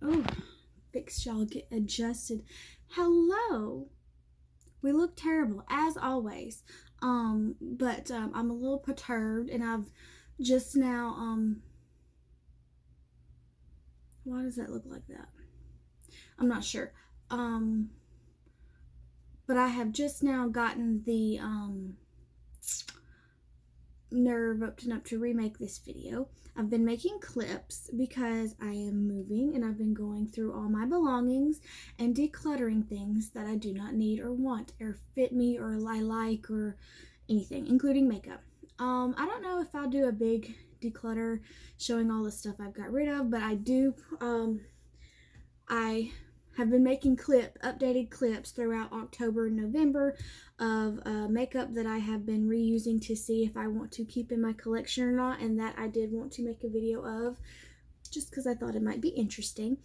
Oh, fix y'all, get adjusted. Hello. We look terrible as always. But I'm a little perturbed, and I've just now why does that look like that? I'm not sure. Um but I have just now gotten the nerve up to remake this video. I've been making clips because I am moving, and I've been going through all my belongings and decluttering things that I do not need or want or fit me or I like or anything, including makeup. I don't know if I'll do a big declutter showing all the stuff I've got rid of, but I have been making updated clips throughout October and November of makeup that I have been reusing to see if I want to keep in my collection or not, and that I did want to make a video of just because I thought it might be interesting.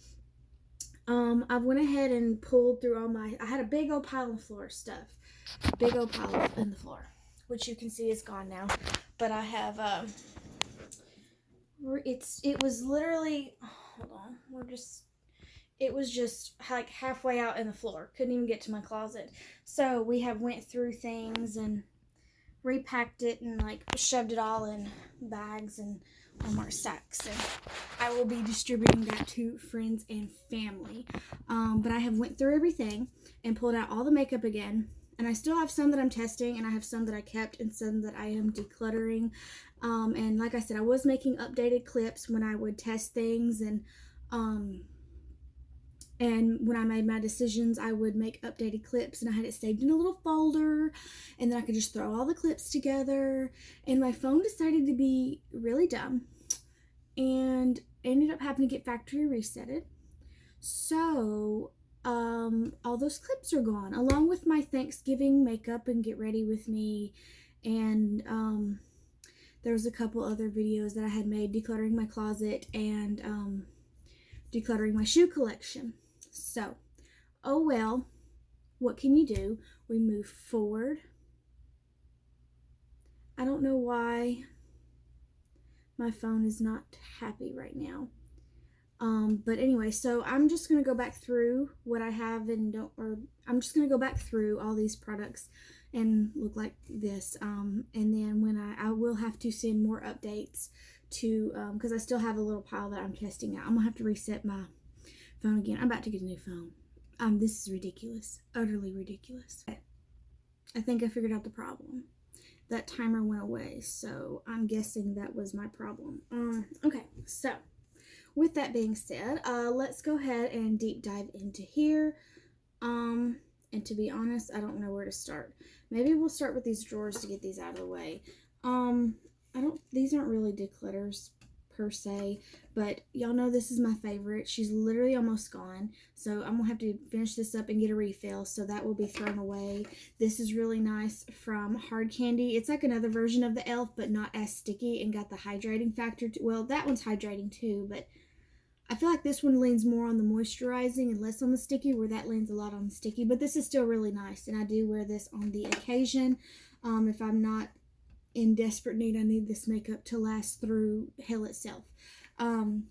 I went ahead and pulled through I had a big old pile on the floor of stuff. Big old pile in the floor, which you can see is gone now. But I have, it was literally, hold on, it was just like halfway out in the floor. Couldn't even get to my closet. So we have went through things and repacked it and like shoved it all in bags and Walmart sacks. And I will be distributing that to friends and family. But I have went through everything and pulled out all the makeup again. And I still have some that I'm testing, and I have some that I kept and some that I am decluttering. And like I said, I was making updated clips when I would test things, and when I made my decisions, I would make updated clips, and I had it saved in a little folder, and then I could just throw all the clips together. And my phone decided to be really dumb and ended up having to get factory resetted. So all those clips are gone, along with my Thanksgiving makeup and get ready with me. And there was a couple other videos that I had made decluttering my closet and decluttering my shoe collection. So, oh well, what can you do? We move forward. I don't know why my phone is not happy right now. But anyway, so I'm just going to go back through what I have I'm just going to go back through all these products and look like this. And then when I will have to send more updates to, because I still have a little pile that I'm testing out. I'm going to have to reset my phone again. I'm about to get a new phone. This is ridiculous. Utterly ridiculous. I think I figured out the problem. That timer went away, so I'm guessing that was my problem. Okay, so with that being said, let's go ahead and deep dive into here. And to be honest, I don't know where to start. Maybe we'll start with these drawers to get these out of the way. These aren't really declutters per se, but y'all know this is my favorite. She's literally almost gone, so I'm gonna have to finish this up and get a refill, so that will be thrown away. This is really nice from Hard Candy. It's like another version of the e.l.f., but not as sticky and got the hydrating factor. Well, that one's hydrating too, but I feel like this one leans more on the moisturizing and less on the sticky, where that leans a lot on the sticky. But this is still really nice, and I do wear this on the occasion. If I'm not in desperate need, I need this makeup to last through hell itself. And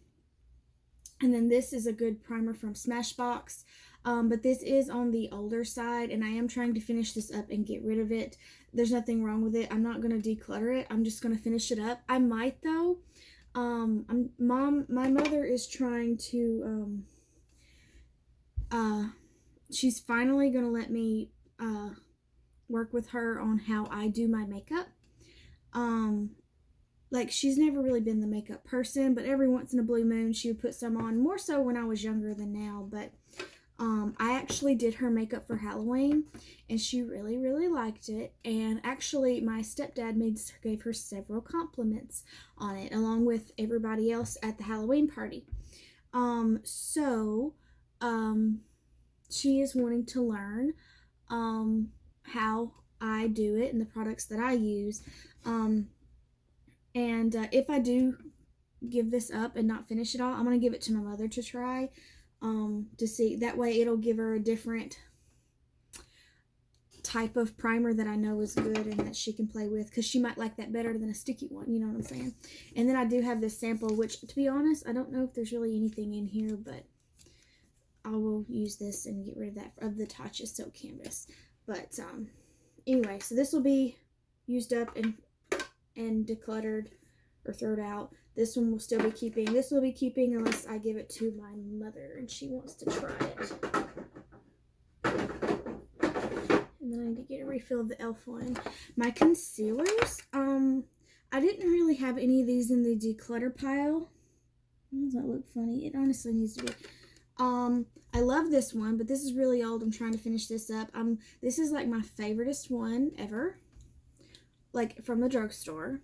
then this is a good primer from Smashbox. But this is on the older side, and I am trying to finish this up and get rid of it. There's nothing wrong with it. I'm not going to declutter it. I'm just going to finish it up. I might, though. My mother is trying to, she's finally going to let me, work with her on how I do my makeup. Like, she's never really been the makeup person, but every once in a blue moon, she would put some on, more so when I was younger than now. But, I actually did her makeup for Halloween, and she really, really liked it. And actually, my stepdad gave her several compliments on it, along with everybody else at the Halloween party. She is wanting to learn, how I do it and the products that I use. If I do give this up and not finish it all, I'm going to give it to my mother to try. To see, that way it'll give her a different type of primer that I know is good and that she can play with, because she might like that better than a sticky one, you know what I'm saying? And then I do have this sample, which, to be honest, I don't know if there's really anything in here, but I will use this and get rid of that, of the Tatcha silk canvas. But anyway, so this will be used up and decluttered or thrown out. This one will still be keeping. This will be keeping unless I give it to my mother and she wants to try it. And then I need to get a refill of the e.l.f. one. My concealers, I didn't really have any of these in the declutter pile. Does that look funny? It honestly needs to be. I love this one, but this is really old. I'm trying to finish this up. This is like my favoriteest one ever, like from the drugstore.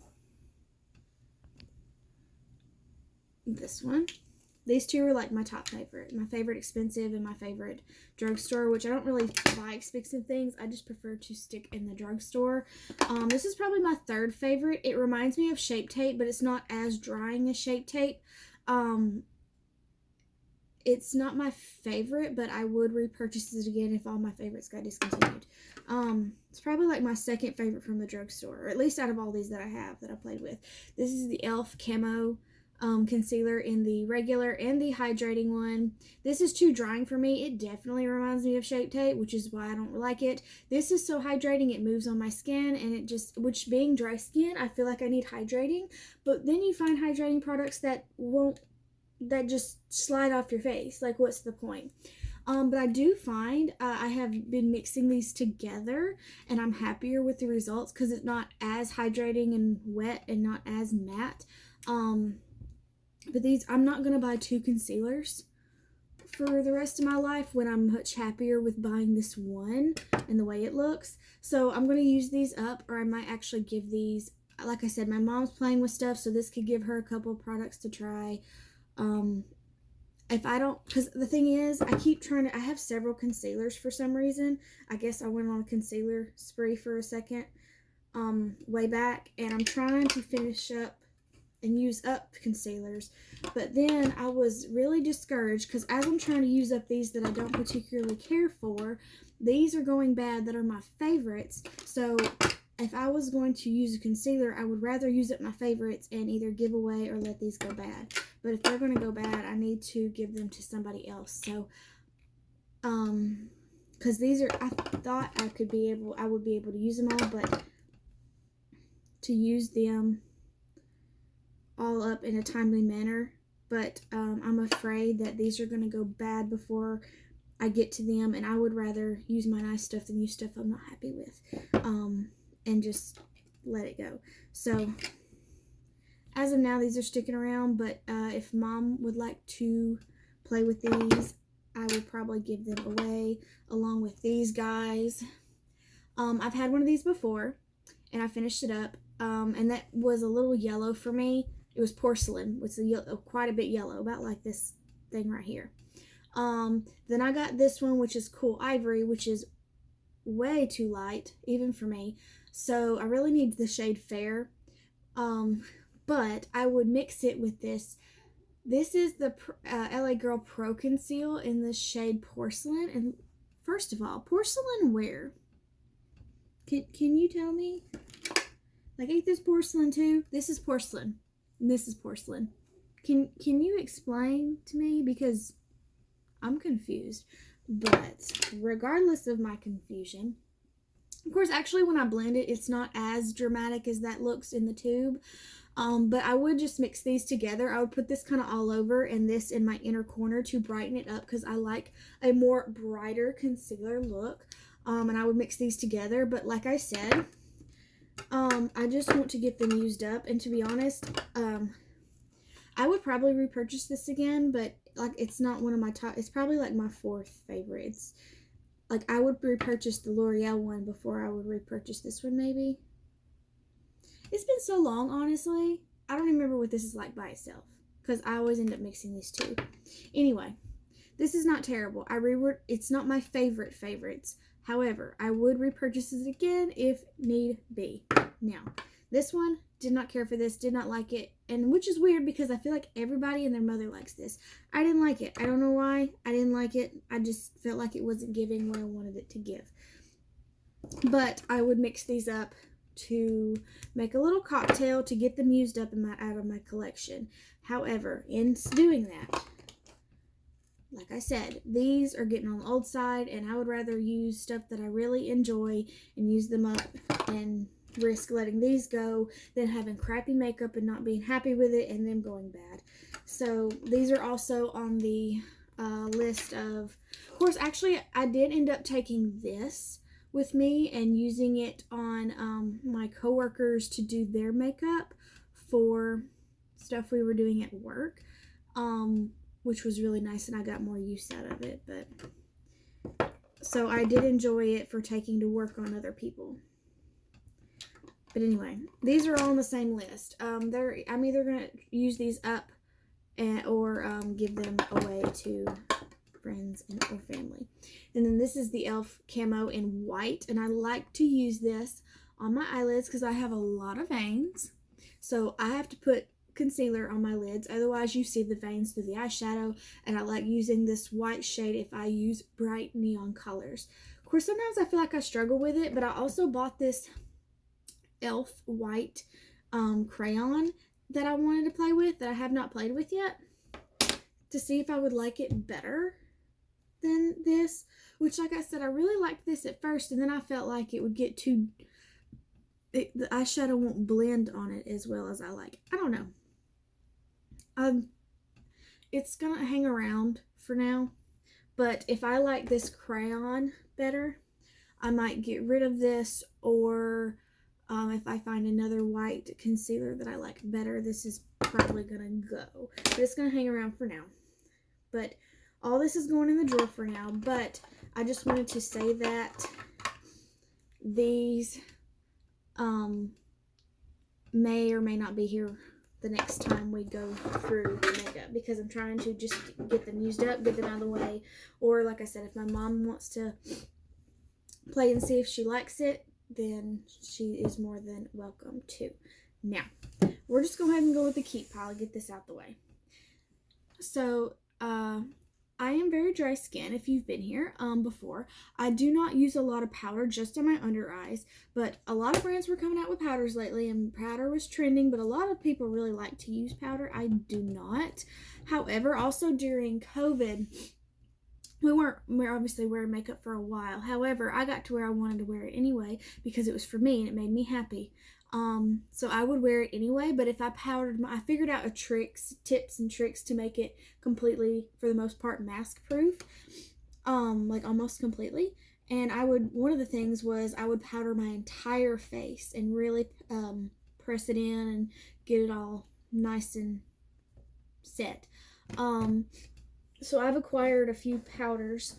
This one. These two are like my top favorite. My favorite expensive and my favorite drugstore, which I don't really buy expensive things. I just prefer to stick in the drugstore. This is probably my third favorite. It reminds me of Shape Tape, but it's not as drying as Shape Tape. It's not my favorite, but I would repurchase it again if all my favorites got discontinued. It's probably like my second favorite from the drugstore, or at least out of all these that I have that I played with. This is the e.l.f. Camo concealer in the regular and the hydrating one. This is too drying for me. It definitely reminds me of Shape Tape, which is why I don't like it. This is so hydrating, it moves on my skin, and it just, which being dry skin, I feel like I need hydrating, but then you find hydrating products that just slide off your face. Like, what's the point? But I do find I have been mixing these together, and I'm happier with the results because it's not as hydrating and wet and not as matte. But these, I'm not going to buy 2 concealers for the rest of my life when I'm much happier with buying this one and the way it looks. So I'm going to use these up, or I might actually give these, like I said, my mom's playing with stuff, so this could give her a couple of products to try. If I don't, because the thing is, I have several concealers for some reason. I guess I went on a concealer spree for a second, way back, and I'm trying to finish up and use up concealers, but then I was really discouraged because as I'm trying to use up these that I don't particularly care for, these are going bad that are my favorites. So if I was going to use a concealer, I would rather use up my favorites and either give away or let these go bad. But if they're going to go bad, I need to give them to somebody else. So because these are, I thought I would be able to use them all, but to use them all up in a timely manner, but I'm afraid that these are going to go bad before I get to them, and I would rather use my nice stuff than use stuff I'm not happy with, and just let it go. So as of now, these are sticking around, but if Mom would like to play with these, I would probably give them away along with these guys. I've had one of these before, and I finished it up, and that was a little yellow for me. It was porcelain, which is quite a bit yellow, about like this thing right here. Then I got this one, which is Cool Ivory, which is way too light, even for me. So I really need the shade Fair. But I would mix it with this. This is the LA Girl Pro Conceal in the shade Porcelain. And first of all, porcelain where? Can you tell me? Like, ain't this porcelain too? This is porcelain. And this is porcelain. Can you explain to me? Because I'm confused. But regardless of my confusion, of course, actually when I blend it, it's not as dramatic as that looks in the tube. But I would just mix these together. I would put this kind of all over and this in my inner corner to brighten it up because I like a more brighter concealer look. And I would mix these together. But like I said, I just want to get them used up. And to be honest, I would probably repurchase this again, but like it's not one of my top. It's probably like my 4th favorite. It's like I would repurchase the L'Oreal one before I would repurchase this one maybe. It's been so long, honestly. I don't remember what this is like by itself because I always end up mixing these two. Anyway, this is not terrible. It's not my favorites. However, I would repurchase it again if need be. Now, this one, did not care for this, did not like it, and which is weird because I feel like everybody and their mother likes this. I didn't like it. I don't know why. I didn't like it. I just felt like it wasn't giving what I wanted it to give. But I would mix these up to make a little cocktail to get them used up out of my collection. However, in doing that, like like I said, these are getting on the old side, and I would rather use stuff that I really enjoy and use them up and risk letting these go than having crappy makeup and not being happy with it and them going bad. So these are also on the list of course, actually, I did end up taking this with me and using it on my coworkers to do their makeup for stuff we were doing at work, which was really nice, and I got more use out of it. But so I did enjoy it for taking to work on other people. But anyway, these are all on the same list. I'm either gonna use these up or give them away to friends or family. And then this is the e.l.f. camo in white, and I like to use this on my eyelids because I have a lot of veins, so I have to put concealer on my lids, otherwise you see the veins through the eyeshadow, and I like using this white shade if I use bright neon colors. Of course, sometimes I feel like I struggle with it, but I also bought this e.l.f. white crayon that I wanted to play with that I have not played with yet, to see if I would like it better than this, which, like I said, I really liked this at first, and then I felt like it would get too, the eyeshadow won't blend on it as well as I like. I don't know. It's gonna hang around for now, but if I like this crayon better, I might get rid of this, or if I find another white concealer that I like better, this is probably gonna go. But it's gonna hang around for now. But all this is going in the drawer for now, but I just wanted to say that these may or may not be here the next time we go through the makeup, because I'm trying to just get them used up, get them out of the way, or like I said, if my mom wants to play and see if she likes it, then she is more than welcome to. Now, we're just going to go ahead and go with the keep pile, get this out the way. So, I am very dry skin, if you've been here before. I do not use a lot of powder, just on my under eyes, but a lot of brands were coming out with powders lately, and powder was trending, but a lot of people really like to use powder. I do not. However, also during COVID, we're obviously wearing makeup for a while. However, I got to where I wanted to wear it anyway because it was for me and it made me happy. So I would wear it anyway, but if I powdered I figured out tips and tricks to make it completely, for the most part, mask proof, like almost completely. And one of the things was I would powder my entire face and really press it in and get it all nice and set. So I've acquired a few powders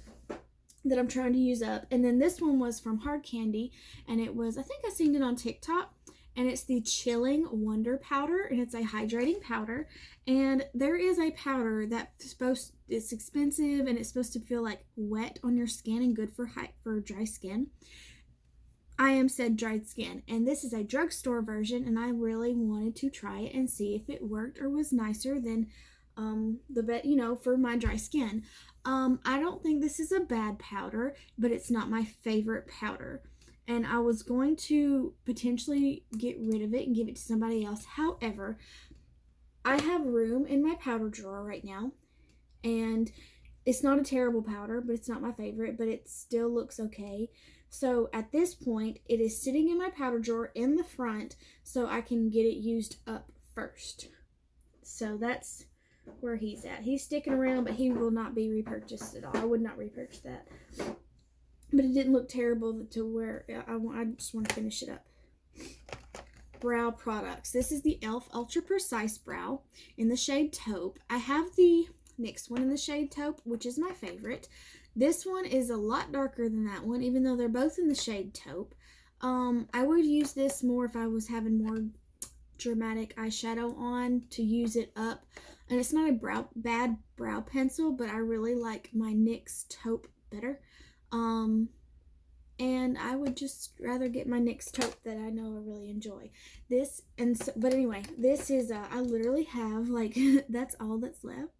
that I'm trying to use up. And then this one was from Hard Candy, and it was, I think I seen it on TikTok, and it's the Chilling Wonder Powder, and it's a hydrating powder. And there is a powder it's expensive, and it's supposed to feel like wet on your skin and good for dry skin. I am said dried skin, and this is a drugstore version, and I really wanted to try it and see if it worked or was nicer than for my dry skin. I don't think this is a bad powder, but it's not my favorite powder, and I was going to potentially get rid of it and give it to somebody else. However, I have room in my powder drawer right now, and it's not a terrible powder, but it's not my favorite, but it still looks okay. So at this point, it is sitting in my powder drawer in the front, so I can get it used up first. So that's where he's at. He's sticking around, but he will not be repurchased at all. I would not repurchase that. But it didn't look terrible to where I just want to finish it up. Brow products. This is the e.l.f. Ultra Precise Brow in the shade Taupe. I have the next one in the shade Taupe, which is my favorite. This one is a lot darker than that one, even though they're both in the shade Taupe. I would use this more if I was having more dramatic eyeshadow on, to use it up. And it's not a bad brow pencil, but I really like my NYX Taupe better. And I would just rather get my NYX Taupe that I know I really enjoy. But anyway, this is, I literally have, that's all that's left.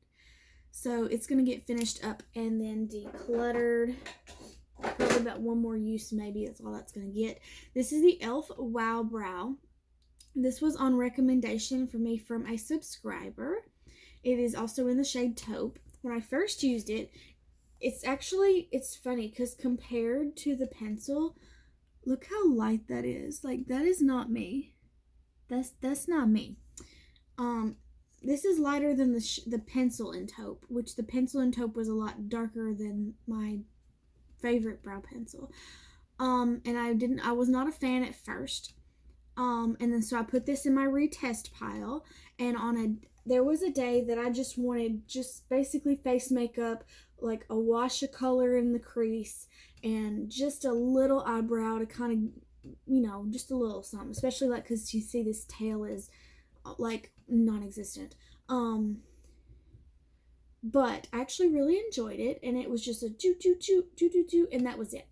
So it's going to get finished up and then decluttered. Probably about one more use, maybe. That's all that's going to get. This is the e.l.f. Wow Brow. This was on recommendation for me from a subscriber. It is also in the shade Taupe. when I first used it, it's funny because compared to the pencil, look how light that is. Like, that is not me. That's not me. This is lighter than the pencil in taupe, which the pencil in taupe was a lot darker than my favorite brow pencil. And I was not a fan at first. And then so I put this in my retest pile, and there was a day that I just wanted just basically face makeup, like a wash of color in the crease and just a little eyebrow to kind of, just a little something, especially like because you see this tail is like non-existent. But I actually really enjoyed it, and it was just a choo, and that was it.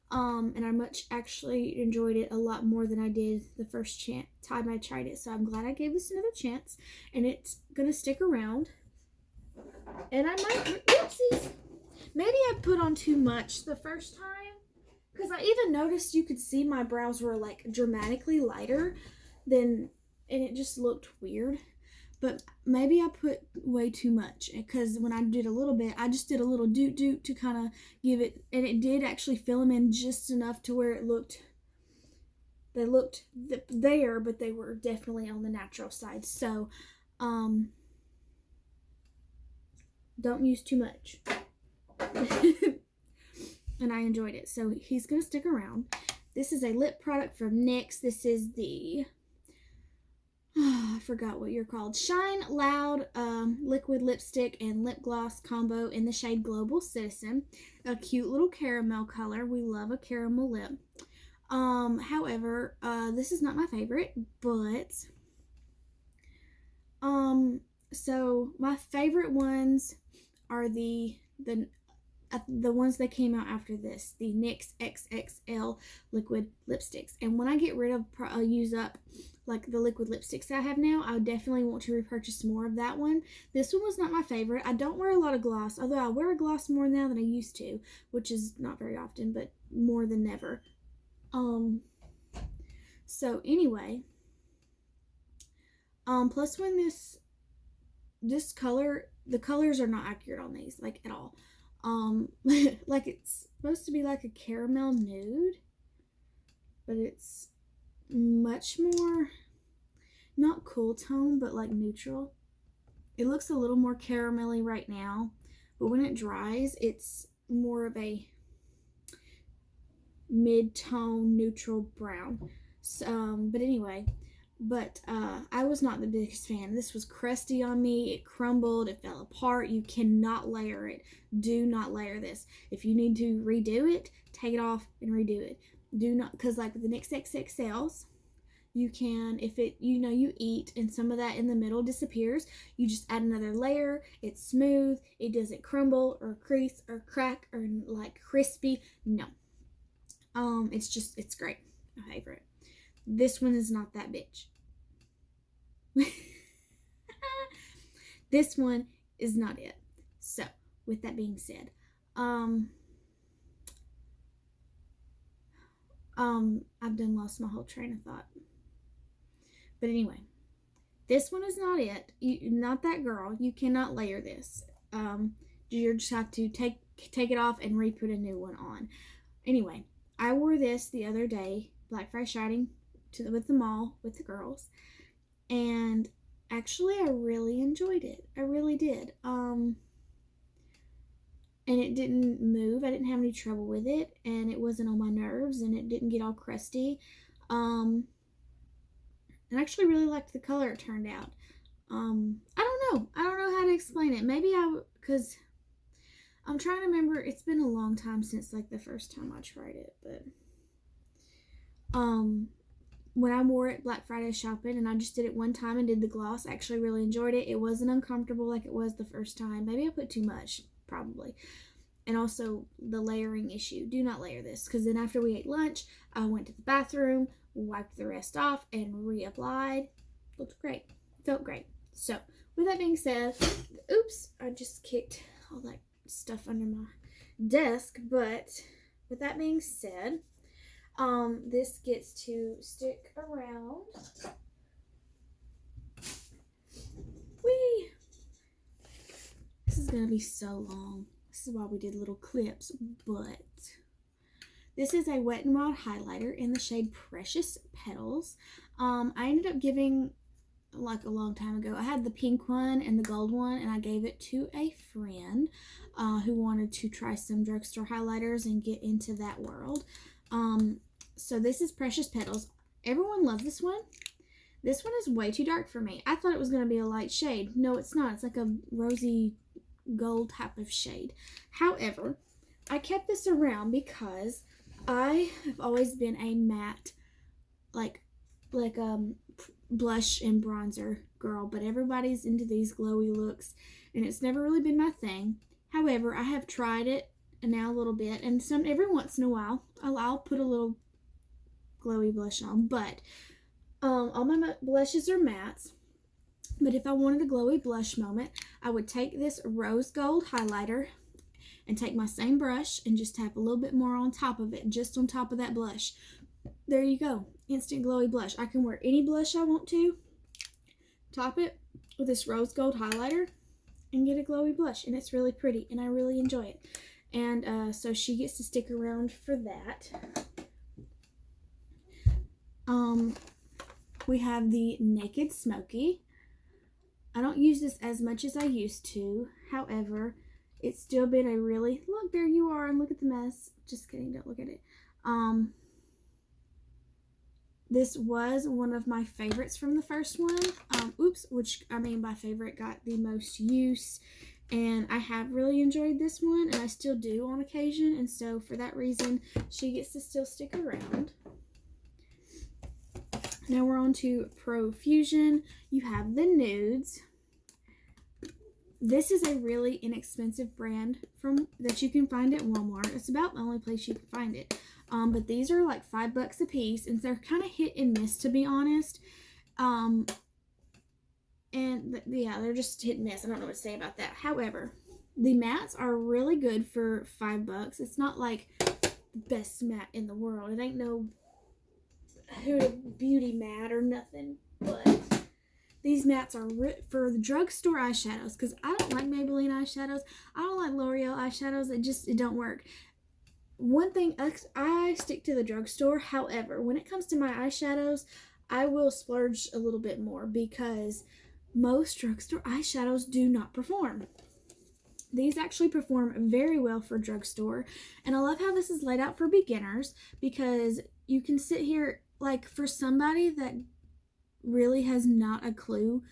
And I actually enjoyed it a lot more than I did the first time I tried it. So I'm glad I gave this another chance, and it's gonna stick around. And I might, oopsies, maybe I put on too much the first time, because I even noticed you could see my brows were like dramatically lighter and it just looked weird. But maybe I put way too much, because when I did a little bit, I just did a little doot to kind of give it, and it did actually fill them in just enough to where they looked there, but they were definitely on the natural side. So, don't use too much. And I enjoyed it. So he's going to stick around. This is a lip product from NYX. This is the... I forgot what you're called. Shine Loud liquid lipstick and lip gloss combo in the shade Global Citizen. A cute little caramel color. We love a caramel lip. However, this is not my favorite, but so my favorite ones are the ones that came out after this, the NYX XXL liquid lipsticks. And when I get rid of use up like the liquid lipsticks I have now, I definitely want to repurchase more of that one. This one was not my favorite. I don't wear a lot of gloss, although I wear a gloss more now than I used to, which is not very often, but more than never. So anyway, plus when this color, the colors are not accurate on these, like, at all. Like, it's supposed to be like a caramel nude, but it's much more, not cool tone, but like neutral. It looks a little more caramelly right now, but when it dries, it's more of a mid-tone neutral brown. So, but anyway, I was not the biggest fan. This was crusty on me. It crumbled. It fell apart. You cannot layer it. Do not layer this. If you need to redo it, take it off and redo it. Do not, because like with the NYX XXLs, you can, if it, you eat and some of that in the middle disappears, you just add another layer. It's smooth. It doesn't crumble or crease or crack or like crispy. No. It's great. My favorite. This one is not that bitch. This one is not it. So, with that being said, I've done lost my whole train of thought. But anyway, this one is not it. Not that girl. You cannot layer this. You just have to take it off and re-put a new one on. Anyway, I wore this the other day, Black Friday shopping with the mall with the girls, and actually I really enjoyed it. I really did. And it didn't move. I didn't have any trouble with it, and it wasn't on my nerves, and it didn't get all crusty. And I actually really liked the color it turned out. I don't know how to explain it. Maybe because I'm trying to remember. It's been a long time since like the first time I tried it, but when I wore it Black Friday shopping, and I just did it one time and did the gloss, I actually really enjoyed it. It wasn't uncomfortable like it was the first time. Maybe I put too much, probably. And also the layering issue. Do not layer this, because then after we ate lunch, I went to the bathroom, wiped the rest off, and reapplied. Looked great. Felt great. So, with that being said, oops, I just kicked all that stuff under my desk. But with that being said, this gets to stick around. Whee! this is going to be so long. This is why we did little clips, but this is a Wet n Wild highlighter in the shade Precious Petals. I ended up giving, like a long time ago, I had the pink one and the gold one, and I gave it to a friend who wanted to try some drugstore highlighters and get into that world. So this is Precious Petals. Everyone loves this one. This one is way too dark for me. I thought it was going to be a light shade. No, it's not. It's like a rosy gold type of shade. However, I kept this around because I have always been a matte, like blush and bronzer girl, but everybody's into these glowy looks, and it's never really been my thing. However, I have tried it now a little bit, and every once in a while I'll put a little glowy blush on, but all my blushes are mattes. But if I wanted a glowy blush moment, I would take this rose gold highlighter and take my same brush and just tap a little bit more on top of it, just on top of that blush. There you go, instant glowy blush. I can wear any blush I want to, top it with this rose gold highlighter, and get a glowy blush, and it's really pretty, and I really enjoy it. And so she gets to stick around for that. We have the Naked Smoky. I don't use this as much as I used to. However, it's still been a really, look, there you are, and look at the mess. Just kidding, don't look at it. This was one of my favorites from the first one. Which I mean by favorite, got the most use. And I have really enjoyed this one, and I still do on occasion. And so for that reason, she gets to still stick around. Now we're on to Profusion. You have the nudes. This is a really inexpensive brand that you can find at Walmart. It's about the only place you can find it. But these are like $5 a piece, and they're kind of hit and miss, to be honest. Yeah, they're just hit and miss. I don't know what to say about that. However, the mattes are really good for $5. It's not like the best matte in the world. It ain't no Huda Beauty matte or nothing, but these mattes are for the drugstore eyeshadows, because I don't like Maybelline eyeshadows. I don't like L'Oreal eyeshadows. It don't work. One thing, I stick to the drugstore. However, when it comes to my eyeshadows, I will splurge a little bit more, because most drugstore eyeshadows do not perform. These actually perform very well for drugstore, and I love how this is laid out for beginners, because you can sit here, like, for somebody that really has not a clue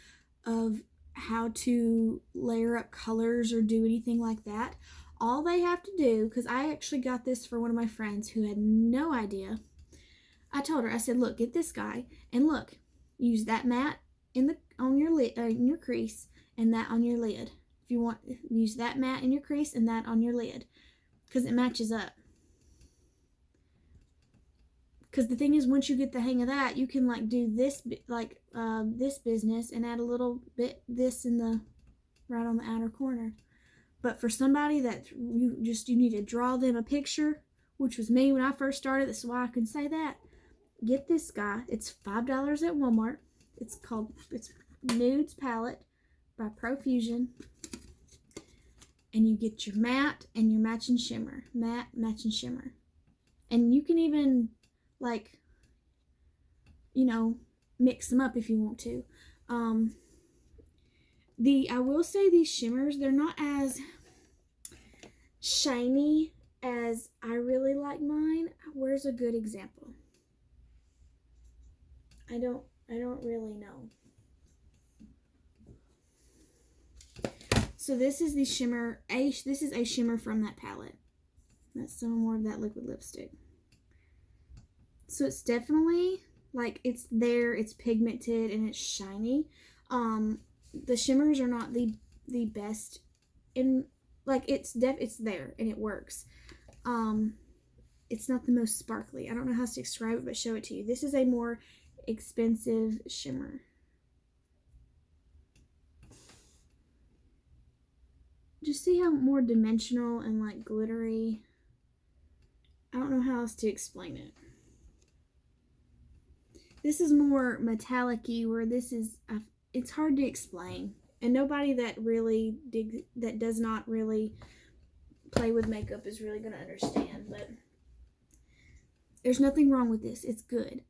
of how to layer up colors or do anything like that. All they have to do, because I actually got this for one of my friends who had no idea. I told her, I said, look, get this guy, and look, use that matte on your lid, in your crease, and that on your lid. If you want, use that matte in your crease and that on your lid, because it matches up. Because the thing is, once you get the hang of that, you can like do this, like this business, and add a little bit this in the right on the outer corner. But for somebody that you need to draw them a picture, which was me when I first started, that's why I can say that. Get this guy. It's $5 at Walmart. It's Nudes Palette by Profusion. And you get your matte and your matching shimmer. Matte, matching shimmer. And you can even, like, you know, mix them up if you want to. I will say these shimmers, they're not as shiny as I really like mine. Where's a good example? I don't really know. So this is the shimmer. This is a shimmer from that palette. That's some more of that liquid lipstick. So it's definitely, like, it's there, it's pigmented, and it's shiny. The shimmers are not the best in, like, it's there and it works. It's not the most sparkly. I don't know how to describe it, but show it to you. This is a more expensive shimmer. Just see how more dimensional and like glittery. I don't know how else to explain it. This is more metallic-y, where this is, it's hard to explain. And nobody that really that does not really play with makeup is really going to understand. But there's nothing wrong with this. It's good.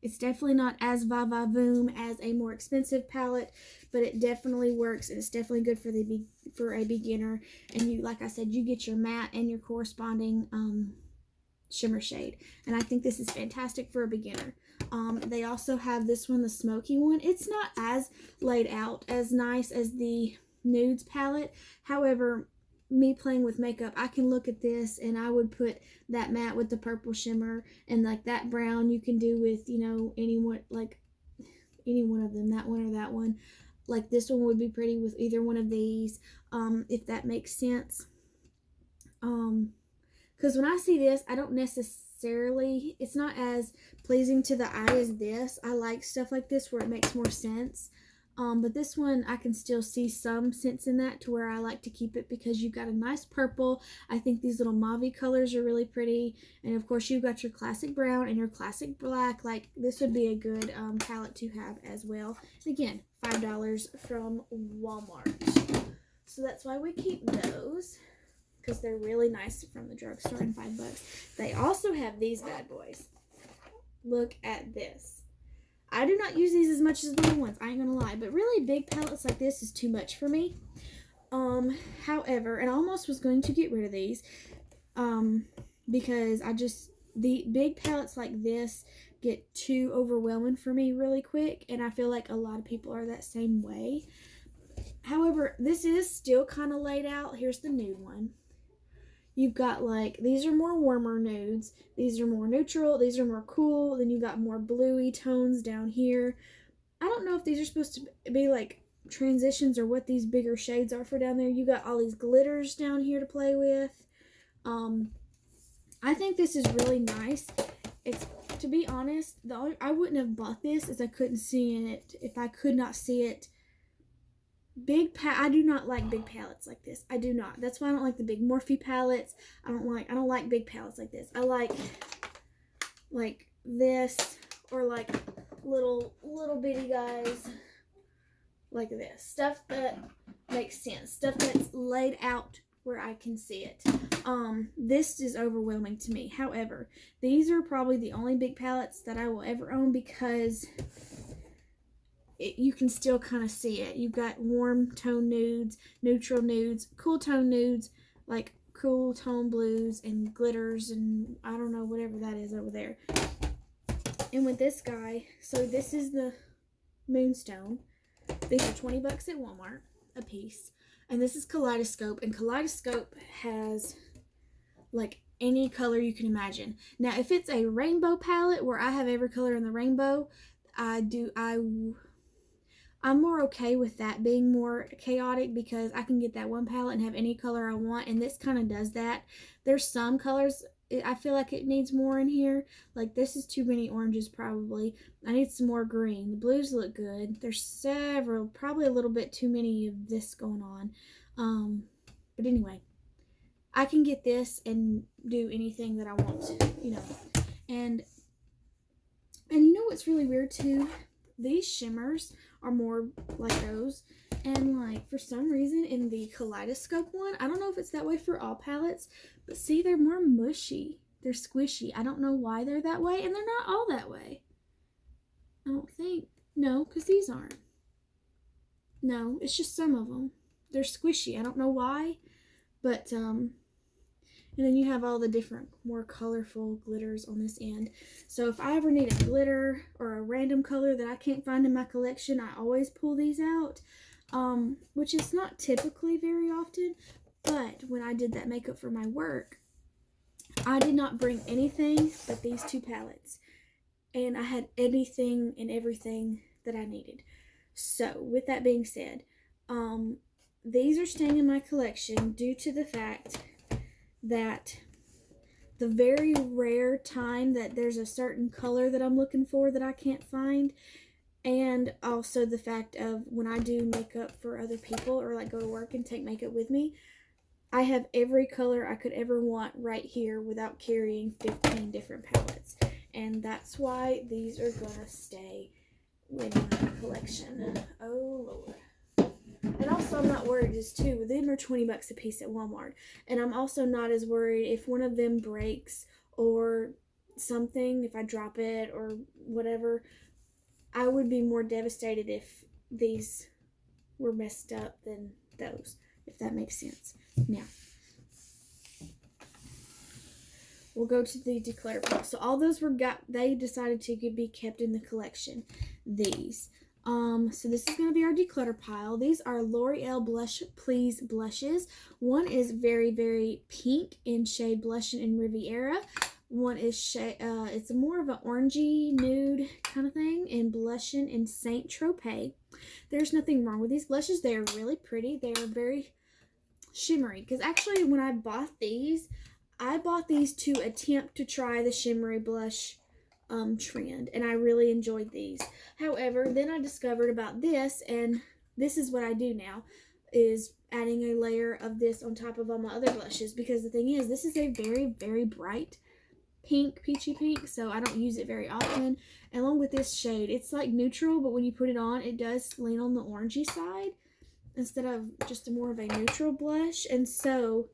It's definitely not as va-va-voom as a more expensive palette, but it definitely works, and it's definitely good for a beginner. And you, like I said, you get your matte and your corresponding shimmer shade, and I think this is fantastic for a beginner. They also have this one, the smoky one. It's not as laid out as nice as the nudes palette. However, me playing with makeup, I can look at this and I would put that matte with the purple shimmer, and like that brown you can do with, you know, any one of them, that one or that one. Like this one would be pretty with either one of these, if that makes sense. Because when I see this, I don't necessarily, it's not as pleasing to the eye as this. I like stuff like this where it makes more sense. But this one, I can still see some sense in that, to where I like to keep it, because you've got a nice purple. I think these little mauve colors are really pretty. And of course, you've got your classic brown and your classic black. Like, this would be a good palette to have as well. And again, $5 from Walmart. So that's why we keep those, because they're really nice from the drugstore, and $5. They also have these bad boys. Look at this. I do not use these as much as the little ones, I ain't gonna lie, but really big palettes like this is too much for me. However, and I almost was going to get rid of these, because the big palettes like this get too overwhelming for me really quick, and I feel like a lot of people are that same way. However, this is still kind of laid out. Here's the nude one. You've got, like, these are more warmer nudes. These are more neutral. These are more cool. Then you've got more bluey tones down here. I don't know if these are supposed to be, like, transitions or what these bigger shades are for down there. You got all these glitters down here to play with. I think this is really nice. It's, to be honest, I wouldn't have bought this if I couldn't see in it, if I could not see it. I do not like big palettes like this. I do not. That's why I don't like the big Morphe palettes. I don't like big palettes like this. I like this, or like little bitty guys like this. Stuff that makes sense. Stuff that's laid out where I can see it. This is overwhelming to me. However, these are probably the only big palettes that I will ever own, because you can still kind of see it. You've got warm tone nudes, neutral nudes, cool tone nudes, like cool tone blues and glitters, and I don't know, whatever that is over there. And with this guy, so this is the Moonstone. These are $20 at Walmart a piece. And this is Kaleidoscope, and Kaleidoscope has like any color you can imagine. Now, if it's a rainbow palette where I have every color in the rainbow, I'm more okay with that being more chaotic, because I can get that one palette and have any color I want, and this kind of does that. There's some colors I feel like it needs more in here. Like, this is too many oranges probably. I need some more green. The blues look good. There's several, probably a little bit too many of this going on. But anyway, I can get this and do anything that I want to, you know. And you know what's really weird too? These shimmers are more like those, and like for some reason in the Kaleidoscope one, I don't know if it's that way for all palettes, but see, they're more mushy, they're squishy. I don't know why they're that way, and they're not all that way, I don't think. No, because these aren't. No, it's just some of them, they're squishy. I don't know why, but and then you have all the different, more colorful glitters on this end. So if I ever need a glitter or a random color that I can't find in my collection, I always pull these out, which is not typically very often. But when I did that makeup for my work, I did not bring anything but these two palettes. And I had anything and everything that I needed. So with that being said, these are staying in my collection due to the fact that the very rare time that there's a certain color that I'm looking for that I can't find, and also the fact of when I do makeup for other people, or like go to work and take makeup with me, I have every color I could ever want right here without carrying 15 different palettes. And that's why these are gonna stay in my collection. Oh Lord. And also, I'm not worried as too. Them are 20 bucks a piece at Walmart. And I'm also not as worried if one of them breaks or something, if I drop it or whatever. I would be more devastated if these were messed up than those, if that makes sense. Now, we'll go to the declutter pile. So all those they decided to be kept in the collection. These. So this is going to be our declutter pile. These are L'Oreal Blush Please blushes. One is very, very pink in shade Blushing in Riviera. One is it's more of an orangey nude kind of thing, and Blushing in Saint Tropez. There's nothing wrong with these blushes. They are really pretty. They are very shimmery. Because actually, when I bought these to attempt to try the shimmery blush trend, and I really enjoyed these. However, then I discovered about this, and this is what I do now, is adding a layer of this on top of all my other blushes, because the thing is, this is a very, very bright pink, peachy pink, so I don't use it very often. And along with this shade, it's like neutral, but when you put it on, it does lean on the orangey side instead of just more of a neutral blush. And so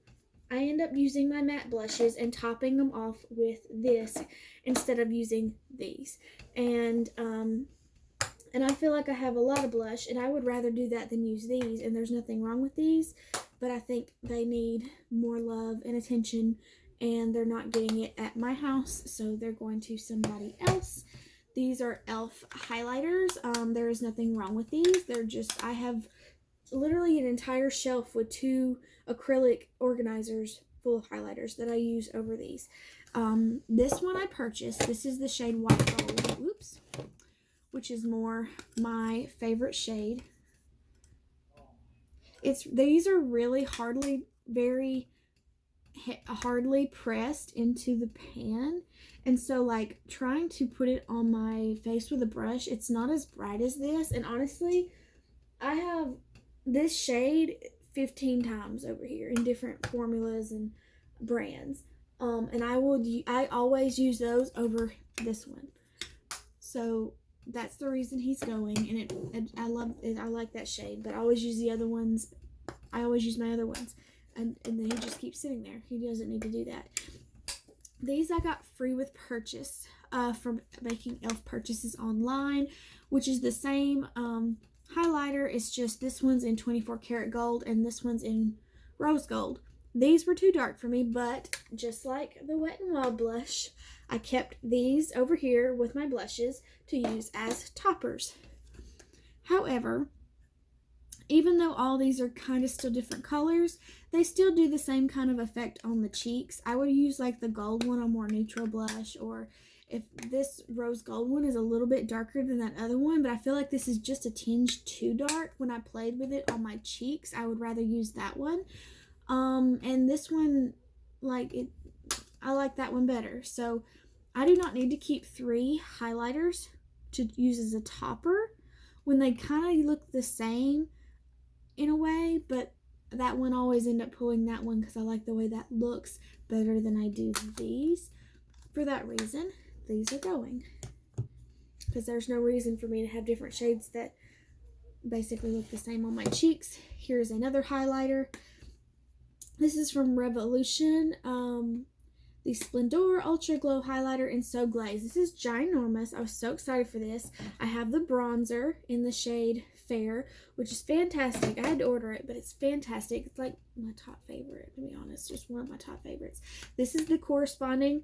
I end up using my matte blushes and topping them off with this instead of using these. And I feel like I have a lot of blush, and I would rather do that than use these, and there's nothing wrong with these, but I think they need more love and attention, and they're not getting it at my house, so they're going to somebody else. These are e.l.f. highlighters. There is nothing wrong with these. They're just, I have literally an entire shelf with 2 acrylic organizers full of highlighters that I use over these. This one I purchased. This is the shade White Gold. Whoops. Which is more my favorite shade. These are really hardly pressed into the pan, and so like trying to put it on my face with a brush, it's not as bright as this. And honestly, I have this shade 15 times over here in different formulas and brands, and I always use those over this one. So that's the reason he's going, and I love it. I like that shade, but I always use the other ones. I always use my other ones, and then he just keeps sitting there. He doesn't need to do that. These I got free with purchase from making e.l.f. purchases online, which is the same highlighter. It's just this one's in 24 karat gold and this one's in rose gold. These were too dark for me, but just like the Wet n Wild blush, I kept these over here with my blushes to use as toppers. However, even though all these are kind of still different colors, they still do the same kind of effect on the cheeks. I would use like the gold one on more neutral blush, or if this rose gold one is a little bit darker than that other one, but I feel like this is just a tinge too dark. When I played with it on my cheeks, I would rather use that one. And this one, I like that one better. So I do not need to keep 3 highlighters to use as a topper when they kind of look the same in a way, but that one always end up pulling that one because I like the way that looks better than I do these. For that reason, these are going, because there's no reason for me to have different shades that basically look the same on my cheeks. Here's another highlighter. This is from Revolution, the Splendor Ultra Glow Highlighter in So Glaze. This is ginormous. I was so excited for this. I have the bronzer in the shade Fair, which is fantastic. I had to order it, but it's fantastic. It's like my top favorite, to be honest. Just one of my top favorites. This is the corresponding,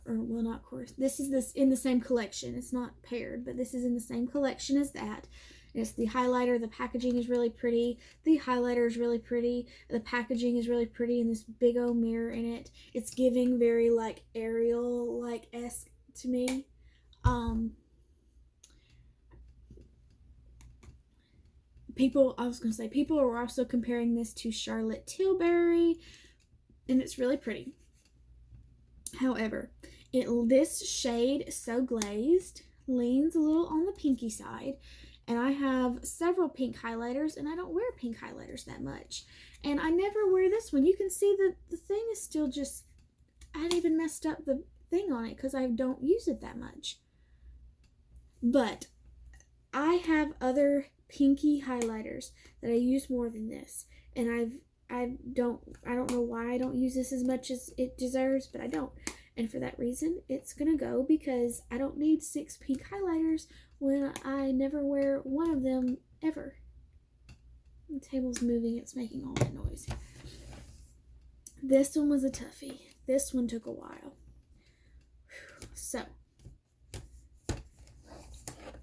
or well, not course. This is this in the same collection. It's not paired, but this is in the same collection as that. It's the highlighter. The packaging is really pretty. The highlighter is really pretty. The packaging is really pretty, and this big old mirror in it. It's giving very like Ariel-like-esque to me. People are also comparing this to Charlotte Tilbury, and it's really pretty. However, this shade, So Glazed, leans a little on the pinky side. And I have several pink highlighters, and I don't wear pink highlighters that much. And I never wear this one. You can see that the thing is still just, I hadn't even messed up the thing on it because I don't use it that much. But I have other pinky highlighters that I use more than this, and I don't know why I don't use this as much as it deserves, but I don't. And for that reason, it's gonna go because I don't need 6 pink highlighters when I never wear one of them ever. The table's moving, it's making all that noise. This one was a toughie. This one took a while. So,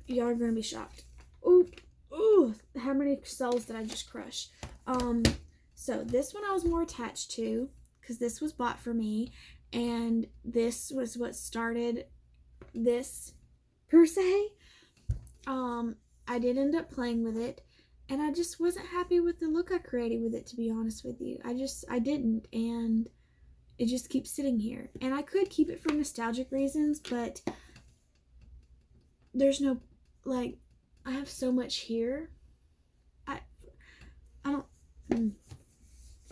y'all are gonna be shocked. Ooh, how many souls did I just crush? So this one I was more attached to because this was bought for me, and this was what started this per se. I did end up playing with it, and I just wasn't happy with the look I created with it, to be honest with you. I didn't, and it just keeps sitting here. And I could keep it for nostalgic reasons, but there's no, like, I have so much here. I don't,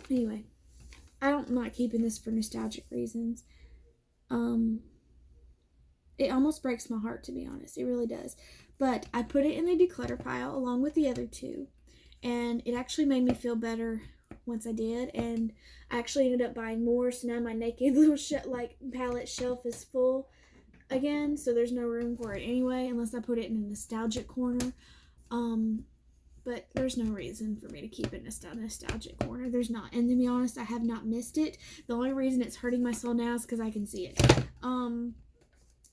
anyway, I'm not keeping this for nostalgic reasons. It almost breaks my heart, to be honest. It really does. But I put it in the declutter pile along with the other two, and it actually made me feel better once I did, and I actually ended up buying more, so now my naked little palette shelf is full again, so there's no room for it anyway, unless I put it in a nostalgic corner. But there's no reason for me to keep it in a nostalgic corner. There's not. And to be honest, I have not missed it. The only reason it's hurting my soul now is because I can see it.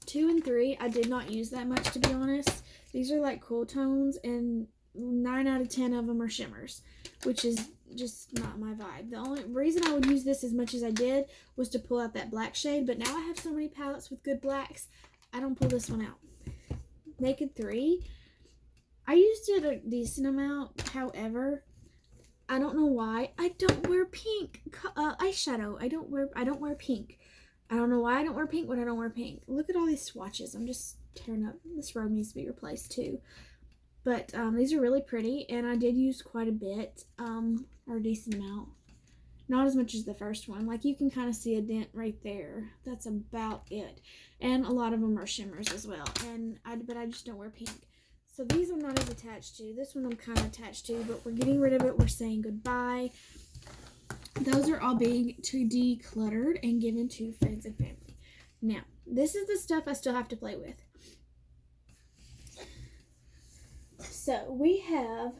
2 and 3, I did not use that much, to be honest. These are like cool tones, and 9 out of 10 of them are shimmers, which is just not my vibe. The only reason I would use this as much as I did was to pull out that black shade, but now I have so many palettes with good blacks, I don't pull this one out. Naked 3, I used it a decent amount. However, I don't know why I don't wear pink eyeshadow. I don't wear pink. I don't know why I don't wear pink when I don't wear pink. Look at all these swatches. I'm just tearing up. This row needs to be replaced too. But these are really pretty, and I did use quite a bit, or a decent amount. Not as much as the first one. Like, you can kind of see a dent right there. That's about it. And a lot of them are shimmers as well. But I just don't wear pink. So these I'm not as attached to. This one I'm kind of attached to, but we're getting rid of it. We're saying goodbye. Those are all being decluttered and given to friends and family. Now, this is the stuff I still have to play with. So we have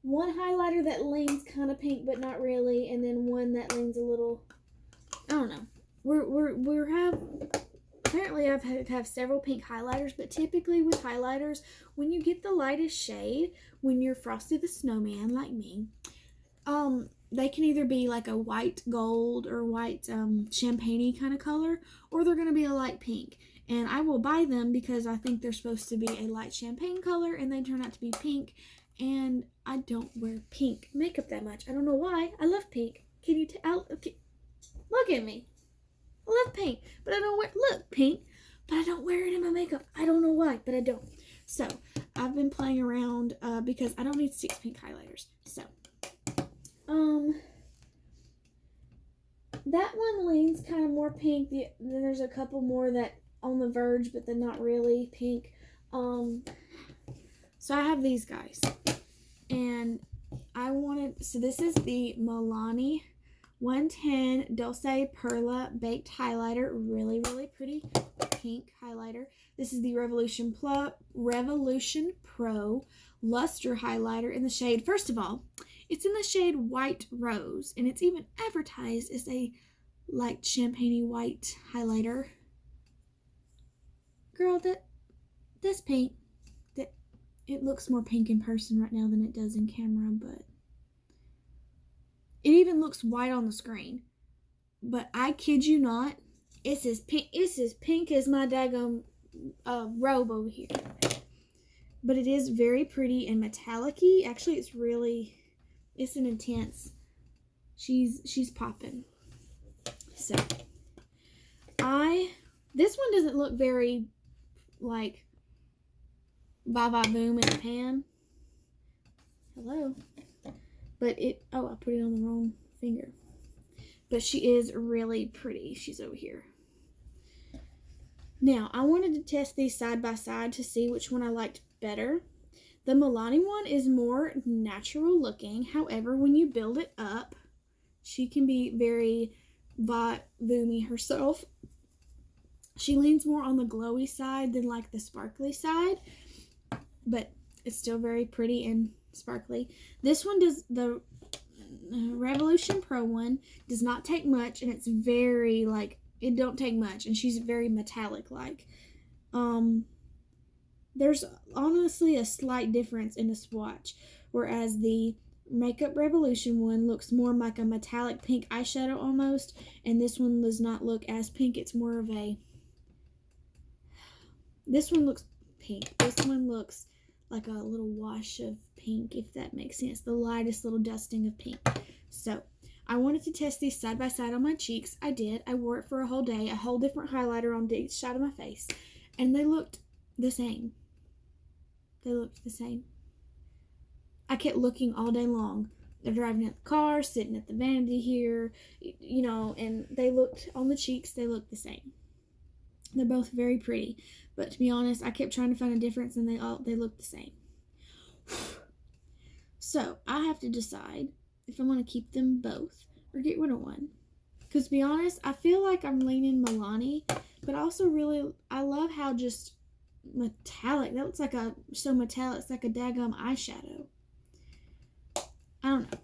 one highlighter that leans kind of pink, but not really, and then one that leans a little, I don't know. Apparently I have several pink highlighters, but typically with highlighters, when you get the lightest shade, when you're Frosty the Snowman like me, they can either be like a white gold or white champagne-y kind of color, or they're going to be a light pink. And I will buy them because I think they're supposed to be a light champagne color, and they turn out to be pink. And I don't wear pink makeup that much. I don't know why. I love pink. Can you tell? Look at me. I love pink, but I don't wear, pink, but I don't wear it in my makeup. I don't know why, but I don't. So, I've been playing around because I don't need 6 pink highlighters. So, that one leans kind of more pink. Then there's a couple more that on the verge, but they're not really pink. So I have these guys, and so this is the Milani 110 Dulce Perla Baked Highlighter. Really, really pretty pink highlighter. This is the Revolution Pro Luster Highlighter in the shade. First of all, it's in the shade White Rose, and it's even advertised as a light champagne white highlighter. Girl, that's pink. It looks more pink in person right now than it does in camera, but it even looks white on the screen. But I kid you not, it's as pink as my daggone robe over here. But it is very pretty and metallic-y. Actually, it's an intense. She's popping. So, this one doesn't look very, like, boom in the pan. Hello. But I put it on the wrong finger. But she is really pretty. She's over here. Now, I wanted to test these side by side to see which one I liked better. The Milani one is more natural looking. However, when you build it up, she can be very voomy herself. She leans more on the glowy side than like the sparkly side, but it's still very pretty and sparkly. This one does, the Revolution Pro one does not take much, and it's very like, it don't take much, and she's very metallic like. There's honestly a slight difference in the swatch, whereas the Makeup Revolution one looks more like a metallic pink eyeshadow almost, and this one does not look as pink. It's more of a, this one looks pink. This one looks like a little wash of pink, if that makes sense. The lightest little dusting of pink. So I wanted to test these side by side on my cheeks. I did. I wore it for a whole day, a whole different highlighter on each side of my face, and they looked the same. They looked the same. I kept looking all day long. They're driving in the car, sitting at the vanity here, you know, and they looked on the cheeks, they looked the same. They're both very pretty, but to be honest, I kept trying to find a difference, and they look the same. So I have to decide if I'm going to keep them both or get rid of one. Because to be honest, I feel like I'm leaning Milani, but also really, I love how just metallic, that looks like so metallic, it's like a daggum eyeshadow. I don't know.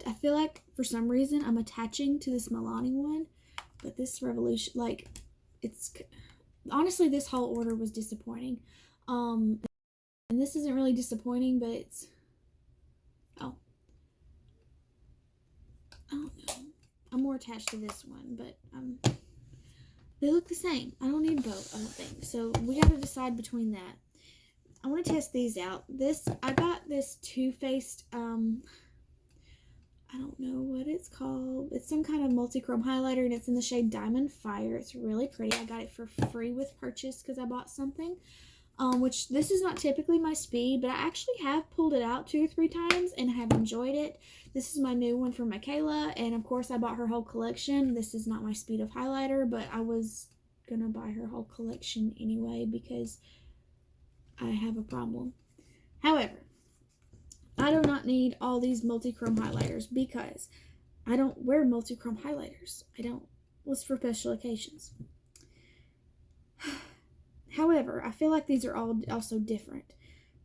I feel like for some reason I'm attaching to this Milani one, but this Revolution, like, it's, honestly, this whole order was disappointing. And this isn't really disappointing, but it's, I don't know. I'm more attached to this one, but they look the same. I don't need both, I don't think. So we got to decide between that. I want to test these out. I got this Too Faced, I don't know what it's called. It's some kind of multi-chrome highlighter, and it's in the shade Diamond Fire. It's really pretty. I got it for free with purchase because I bought something. Which this is not typically my speed, but I actually have pulled it out 2 or 3 times and have enjoyed it. This is my new one for Michaela, and of course I bought her whole collection. This is not my speed of highlighter, but I was gonna buy her whole collection anyway because I have a problem. However, I do not need all these multi-chrome highlighters because I don't wear multi-chrome highlighters. I don't. It's for special occasions. However, I feel like these are all also different.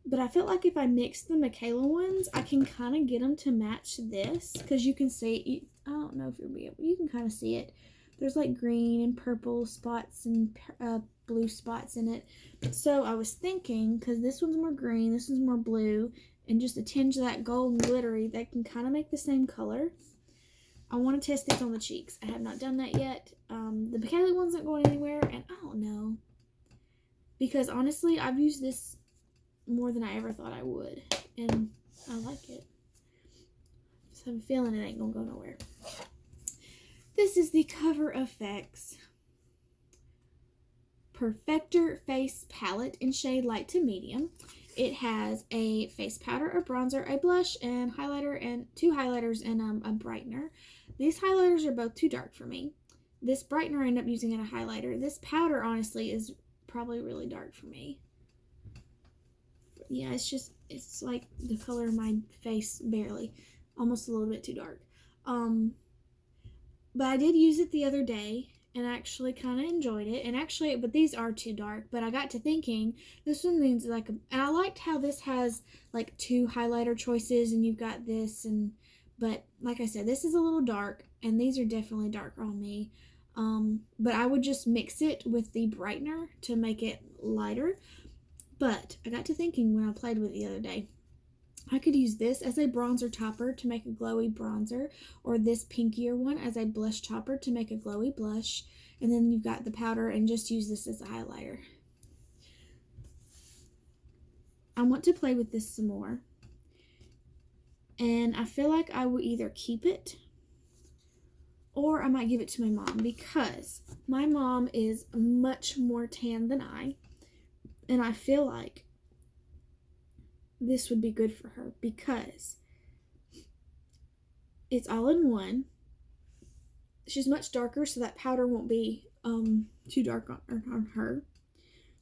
But I feel like if I mix the Michaela ones, I can kind of get them to match this. Because you can see, I don't know if you'll be able, you can kind of see it. There's like green and purple spots and blue spots in it. So I was thinking, because this one's more green, this one's more blue, and just a tinge of that gold and glittery, that can kind of make the same color. I want to test this on the cheeks. I have not done that yet. The Michaela one's not going anywhere, and I don't know. Because honestly, I've used this more than I ever thought I would. And I like it. So I'm feeling it ain't gonna go nowhere. This is the Cover FX Perfector Face Palette in shade light to medium. It has a face powder, a bronzer, a blush, and highlighter, and 2 highlighters and a brightener. These highlighters are both too dark for me. This brightener I end up using in a highlighter. This powder honestly is probably really dark for me. Yeah, it's like the color of my face, barely, almost a little bit too dark. But I did use it the other day and actually kind of enjoyed it. And actually, but these are too dark. But I got to thinking, this one needs like and I liked how this has like 2 highlighter choices, and you've got this, but like I said, this is a little dark, and these are definitely darker on me. But I would just mix it with the brightener to make it lighter. But I got to thinking when I played with it the other day, I could use this as a bronzer topper to make a glowy bronzer, or this pinkier one as a blush topper to make a glowy blush. And then you've got the powder, and just use this as a highlighter. I want to play with this some more. And I feel like I will either keep it or I might give it to my mom, because my mom is much more tan than I. And I feel like this would be good for her because it's all in one. She's much darker, so that powder won't be too dark on her.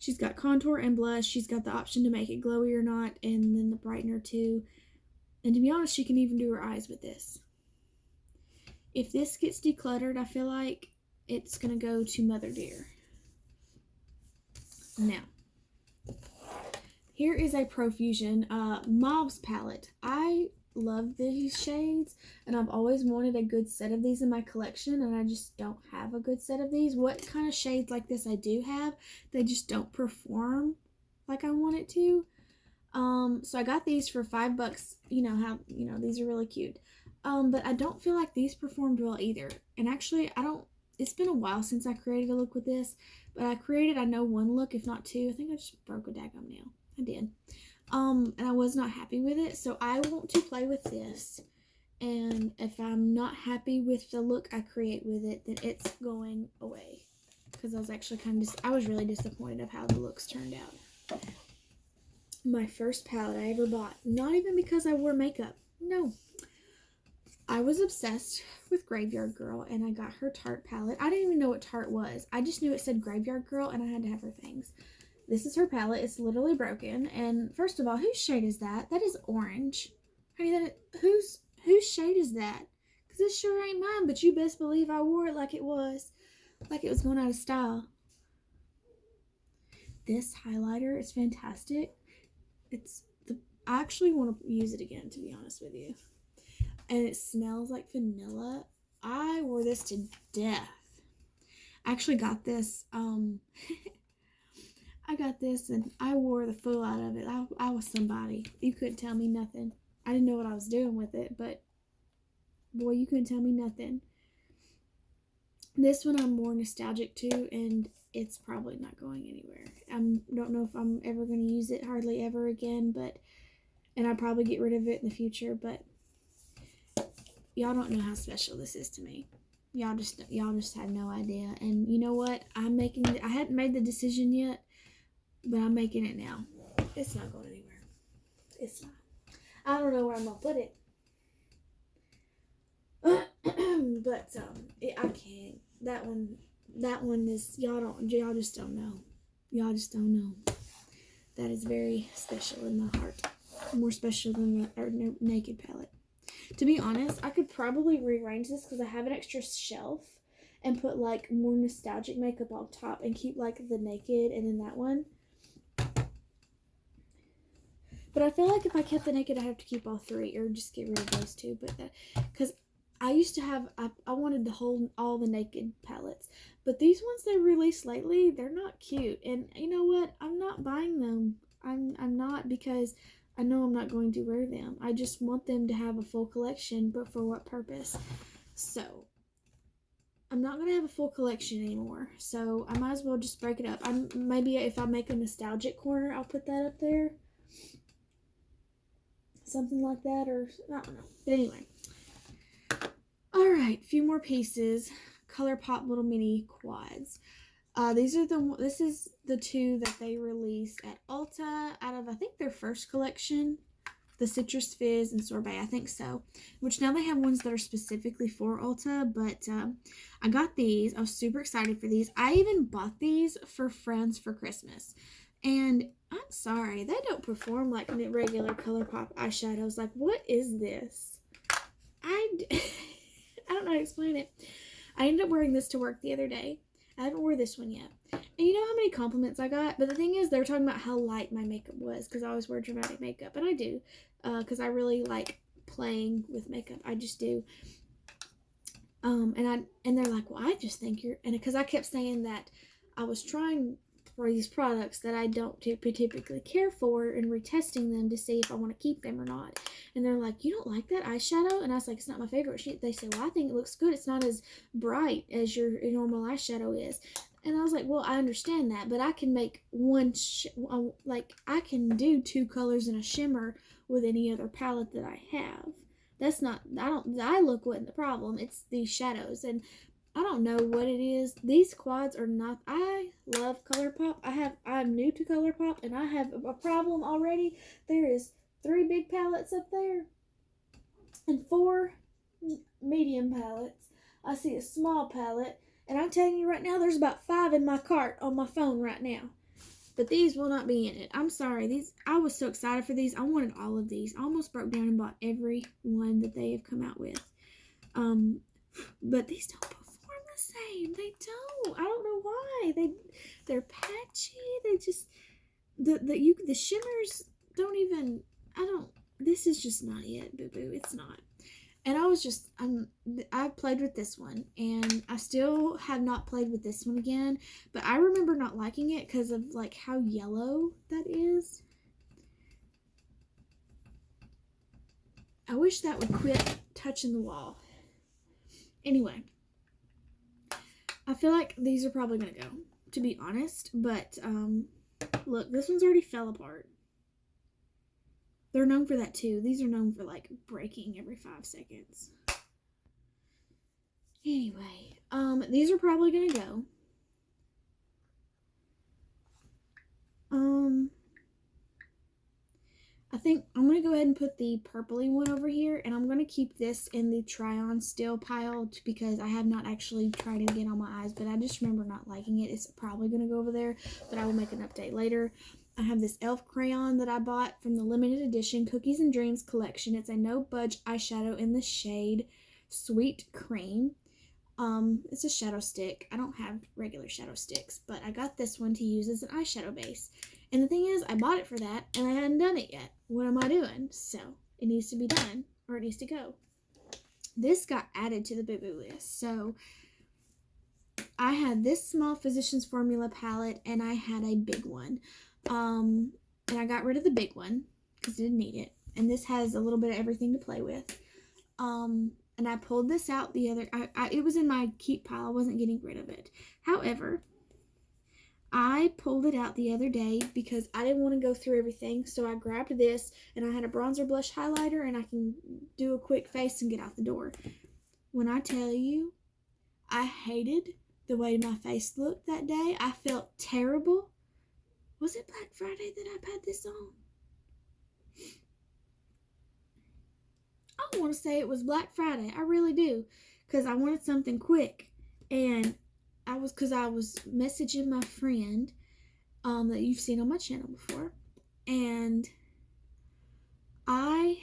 She's got contour and blush. She's got the option to make it glowy or not, and then the brightener too. And to be honest, she can even do her eyes with this. If this gets decluttered, I feel like it's going to go to Mother Dear. Now, here is a Profusion Mauves palette. I love these shades, and I've always wanted a good set of these in my collection, and I just don't have a good set of these. What kind of shades like this I do have, they just don't perform like I want it to. So I got these for $5. You know how, these are really cute. But I don't feel like these performed well either. And actually, it's been a while since I created a look with this, but I know one look, if not two. I think I just broke a daggum nail. I did. And I was not happy with it, so I want to play with this. And if I'm not happy with the look I create with it, then it's going away. Because I was actually I was really disappointed of how the looks turned out. My first palette I ever bought. Not even because I wore makeup. No. I was obsessed with Graveyard Girl, and I got her Tarte palette. I didn't even know what Tarte was. I just knew it said Graveyard Girl, and I had to have her things. This is her palette. It's literally broken. And first of all, whose shade is that? That is orange. Honey, whose shade is that? Because this sure ain't mine, but you best believe I wore it like it was going out of style. This highlighter is fantastic. I actually want to use it again, to be honest with you. And it smells like vanilla. I wore this to death. I actually got this, I got this and I wore the full out of it. I was somebody. You couldn't tell me nothing. I didn't know what I was doing with it, but boy, you couldn't tell me nothing. This one I'm more nostalgic to, and it's probably not going anywhere. I don't know if I'm ever going to use it hardly ever again, and I'll probably get rid of it in the future, but y'all don't know how special this is to me. Y'all just have no idea. And you know what? I hadn't made the decision yet, but I'm making it now. It's not going anywhere. It's not. I don't know where I'm gonna put it. But I can't. That one is y'all just don't know. Y'all just don't know. That is very special in my heart. More special than the Naked palette. To be honest, I could probably rearrange this because I have an extra shelf and put like more nostalgic makeup on top and keep like the Naked and then that one. But I feel like if I kept the Naked, I'd have to keep all three or just get rid of those two. But because I used to have, I wanted all the Naked palettes. But these ones they released lately, they're not cute. And you know what? I'm not buying them. I'm not, because I know I'm not going to wear them. I just want them to have a full collection, but for what purpose? So, I'm not going to have a full collection anymore. So, I might as well just break it up. Maybe if I make a nostalgic corner, I'll put that up there. Something like that, or I don't know. But anyway. Alright, a few more pieces. ColourPop little mini quads. This is the two that they released at Ulta out of, I think, their first collection, the Citrus Fizz and Sorbet, I think so, which now they have ones that are specifically for Ulta, but I got these. I was super excited for these. I even bought these for friends for Christmas, and I'm sorry, they don't perform like regular ColourPop eyeshadows. Like, what is this? I don't know how to explain it. I ended up wearing this to work the other day. I haven't worn this one yet. And you know how many compliments I got? But the thing is, they were talking about how light my makeup was, because I always wear dramatic makeup. And I do, because I really like playing with makeup. I just do. And they're like, well, I just think you're... And because I kept saying that I was trying for these products that I don't typically care for and retesting them to see if I want to keep them or not. And they're like, you don't like that eyeshadow? And I was like, it's not my favorite. They say, well, I think it looks good. It's not as bright as your normal eyeshadow is. And I was like, well, I understand that, but I can make I can do 2 colors in a shimmer with any other palette that I have. That's not, I look wasn't the problem. It's these shadows. And I don't know what it is. These quads are not, I love ColourPop. I'm new to ColourPop, and I have a problem already. There is 3 big palettes up there and 4 medium palettes. I see a small palette, and I'm telling you right now, there's about 5 in my cart on my phone right now. but these will not be in it. I'm sorry. I was so excited for these. I wanted all of these. I almost broke down and bought every one that they have come out with. But these don't perform the same. They don't. I don't know why. They're patchy. They just the shimmers don't even. This is just not it, boo boo. It's not. And I've played with this one, and I still have not played with this one again, but I remember not liking it because of like how yellow that is. I wish that would quit touching the wall. Anyway, I feel like these are probably gonna go, to be honest, but look, this one's already fell apart. They're known for that too. These are known for like breaking every 5 seconds. Anyway, these are probably gonna go. I think I'm gonna go ahead and put the purpley one over here, and I'm gonna keep this in the try on still pile because I have not actually tried it again on my eyes, but I just remember not liking it. It's probably gonna go over there, but I will make an update later. I have this e.l.f. crayon that I bought from the limited edition Cookies and Dreams collection. It's a no budge eyeshadow in the shade Sweet Cream. It's a shadow stick. I don't have regular shadow sticks, but I got this one to use as an eyeshadow base. And the thing is, I bought it for that, and I hadn't done it yet. What am I doing? So, it needs to be done, or it needs to go. This got added to the boo-boo list. So, I had this small Physicians Formula palette, and I had a big one. And I got rid of the big one because I didn't need it. And this has a little bit of everything to play with. And I pulled this out the other, it was in my keep pile. I wasn't getting rid of it. However, I pulled it out the other day because I didn't want to go through everything. So I grabbed this, and I had a bronzer blush highlighter, and I can do a quick face and get out the door. When I tell you, I hated the way my face looked that day. I felt terrible. Was it Black Friday that I had this on? I want to say it was Black Friday. I really do. Because I wanted something quick. And I was messaging my friend that you've seen on my channel before. And I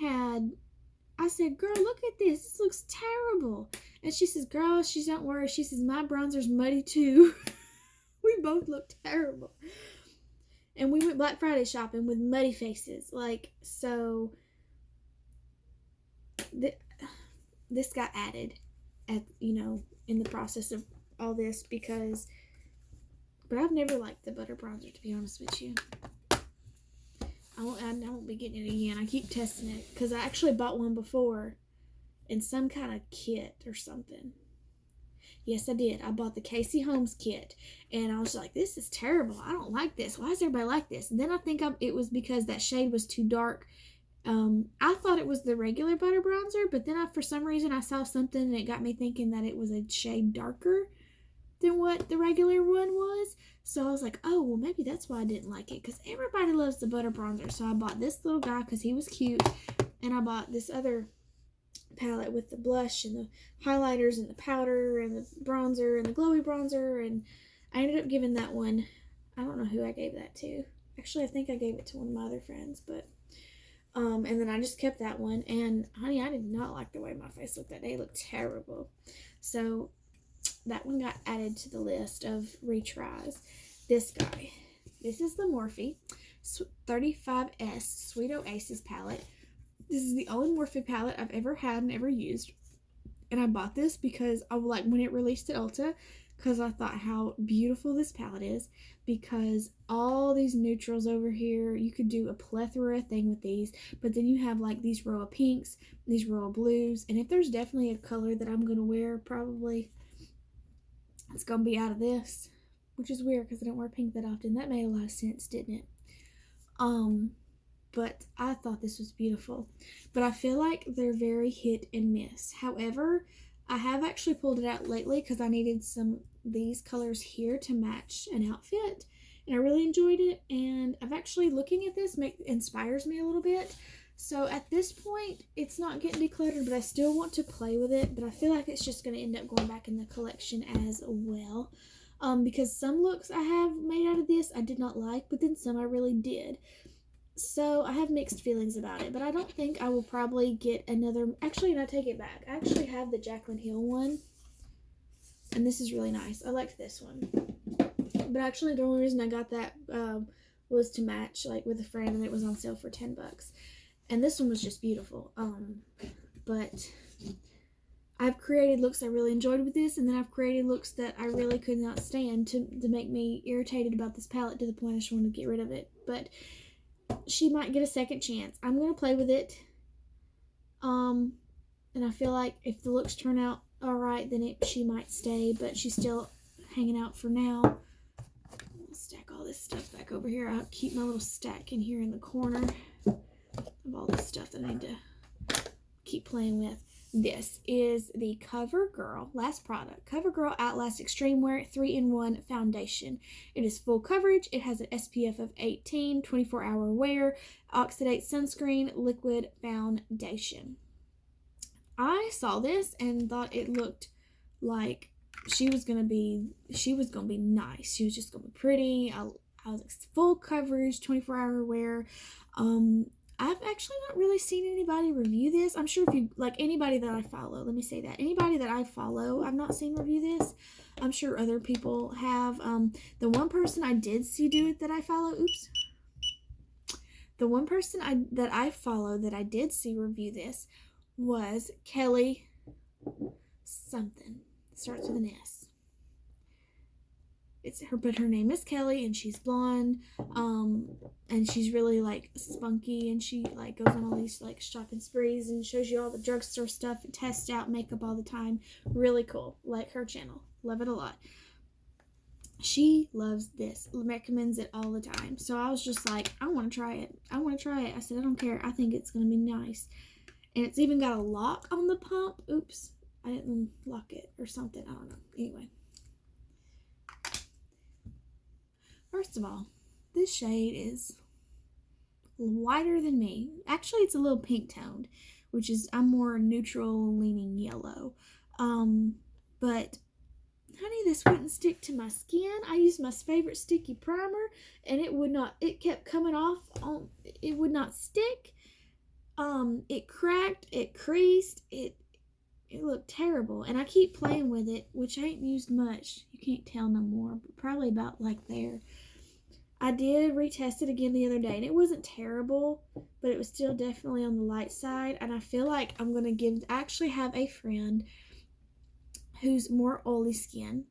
said, girl, look at this. This looks terrible. And she says, girl, don't worry. She says, my bronzer's muddy too. We both looked terrible. And we went Black Friday shopping with muddy faces. Like, so this got added at, in the process of all this but I've never liked the butter bronzer, to be honest with you. I won't be getting it again. I keep testing it because I actually bought one before in some kind of kit or something. Yes, I did. I bought the Casey Holmes kit, and I was like, this is terrible. I don't like this. Why is everybody like this? And then I think it was because that shade was too dark. I thought it was the regular butter bronzer, but then for some reason I saw something and it got me thinking that it was a shade darker than what the regular one was. So I was like, oh, well, maybe that's why I didn't like it, because everybody loves the butter bronzer. So I bought this little guy because he was cute, and I bought this other palette with the blush and the highlighters and the powder and the bronzer and the glowy bronzer, and I ended up giving that one, I don't know who I gave that to. Actually, I think I gave it to one of my other friends, but and then I just kept that one, and honey, I did not like the way my face looked that day. It looked terrible. So that one got added to the list of retries. This guy, this is the Morphe 35S Sweet Oasis palette. This is the only Morphe palette I've ever had and ever used. And I bought this because I like when it released at Ulta, because I thought how beautiful this palette is, because all these neutrals over here, you could do a plethora thing with these, but then you have like these row of pinks, these row of blues, and if there's definitely a color that I'm going to wear, probably it's going to be out of this, which is weird because I don't wear pink that often. That made a lot of sense, didn't it? But I thought this was beautiful. But I feel like they're very hit and miss. However, I have actually pulled it out lately because I needed these colors here to match an outfit. And I really enjoyed it. And I've actually, looking at this, inspires me a little bit. So at this point, it's not getting decluttered, but I still want to play with it. But I feel like it's just going to end up going back in the collection as well. because some looks I have made out of this I did not like, but then some I really did. So I have mixed feelings about it, but I don't think I will probably get another. Actually, no, I take it back. I actually have the Jaclyn Hill one, and this is really nice. I liked this one, but actually the only reason I got that was to match like with a friend, and it was on sale for $10. And this one was just beautiful. But I've created looks I really enjoyed with this, and then I've created looks that I really could not stand to make me irritated about this palette to the point I just wanted to get rid of it. But she might get a second chance. I'm going to play with it. And I feel like if the looks turn out alright, then she might stay, but she's still hanging out for now. I'll stack all this stuff back over here. I'll keep my little stack in here in the corner of all this stuff that I need to keep playing with. This is the CoverGirl, last product, CoverGirl Outlast Extreme Wear 3-in-1 Foundation. It is full coverage. It has an SPF of 18, 24-hour wear, oxidate sunscreen, liquid foundation. I saw this and thought it looked like she was gonna be nice. She was just gonna be pretty. I was like, full coverage, 24-hour wear. I've actually not really seen anybody review this. I'm sure if you, like anybody that I follow, let me say that. Anybody that I follow, I've not seen review this. I'm sure other people have. The one person I did see do it that I follow, the one person that I follow that I did see review this was Kelly something. Starts with an S. But her name is Kelly, and she's blonde, and she's really like spunky, and she like goes on all these like shopping sprees and shows you all the drugstore stuff and tests out makeup all the time. Really cool. Like her channel, love it a lot. She loves this, recommends it all the time. So I was just like, I want to try it. I said, I don't care. I think it's gonna be nice, and it's even got a lock on the pump. Oops, I didn't lock it or something. I don't know. Anyway. First of all, this shade is whiter than me. Actually, it's a little pink toned, which is, I'm more neutral leaning yellow. But honey, this wouldn't stick to my skin. I used my favorite sticky primer, and it kept coming off. It would not stick. It cracked, it creased, it looked terrible. And I keep playing with it, which I ain't used much. You can't tell no more, but probably about like there. I did retest it again the other day, and it wasn't terrible, but it was still definitely on the light side. And I feel like I'm going to I actually have a friend who's more oily skin,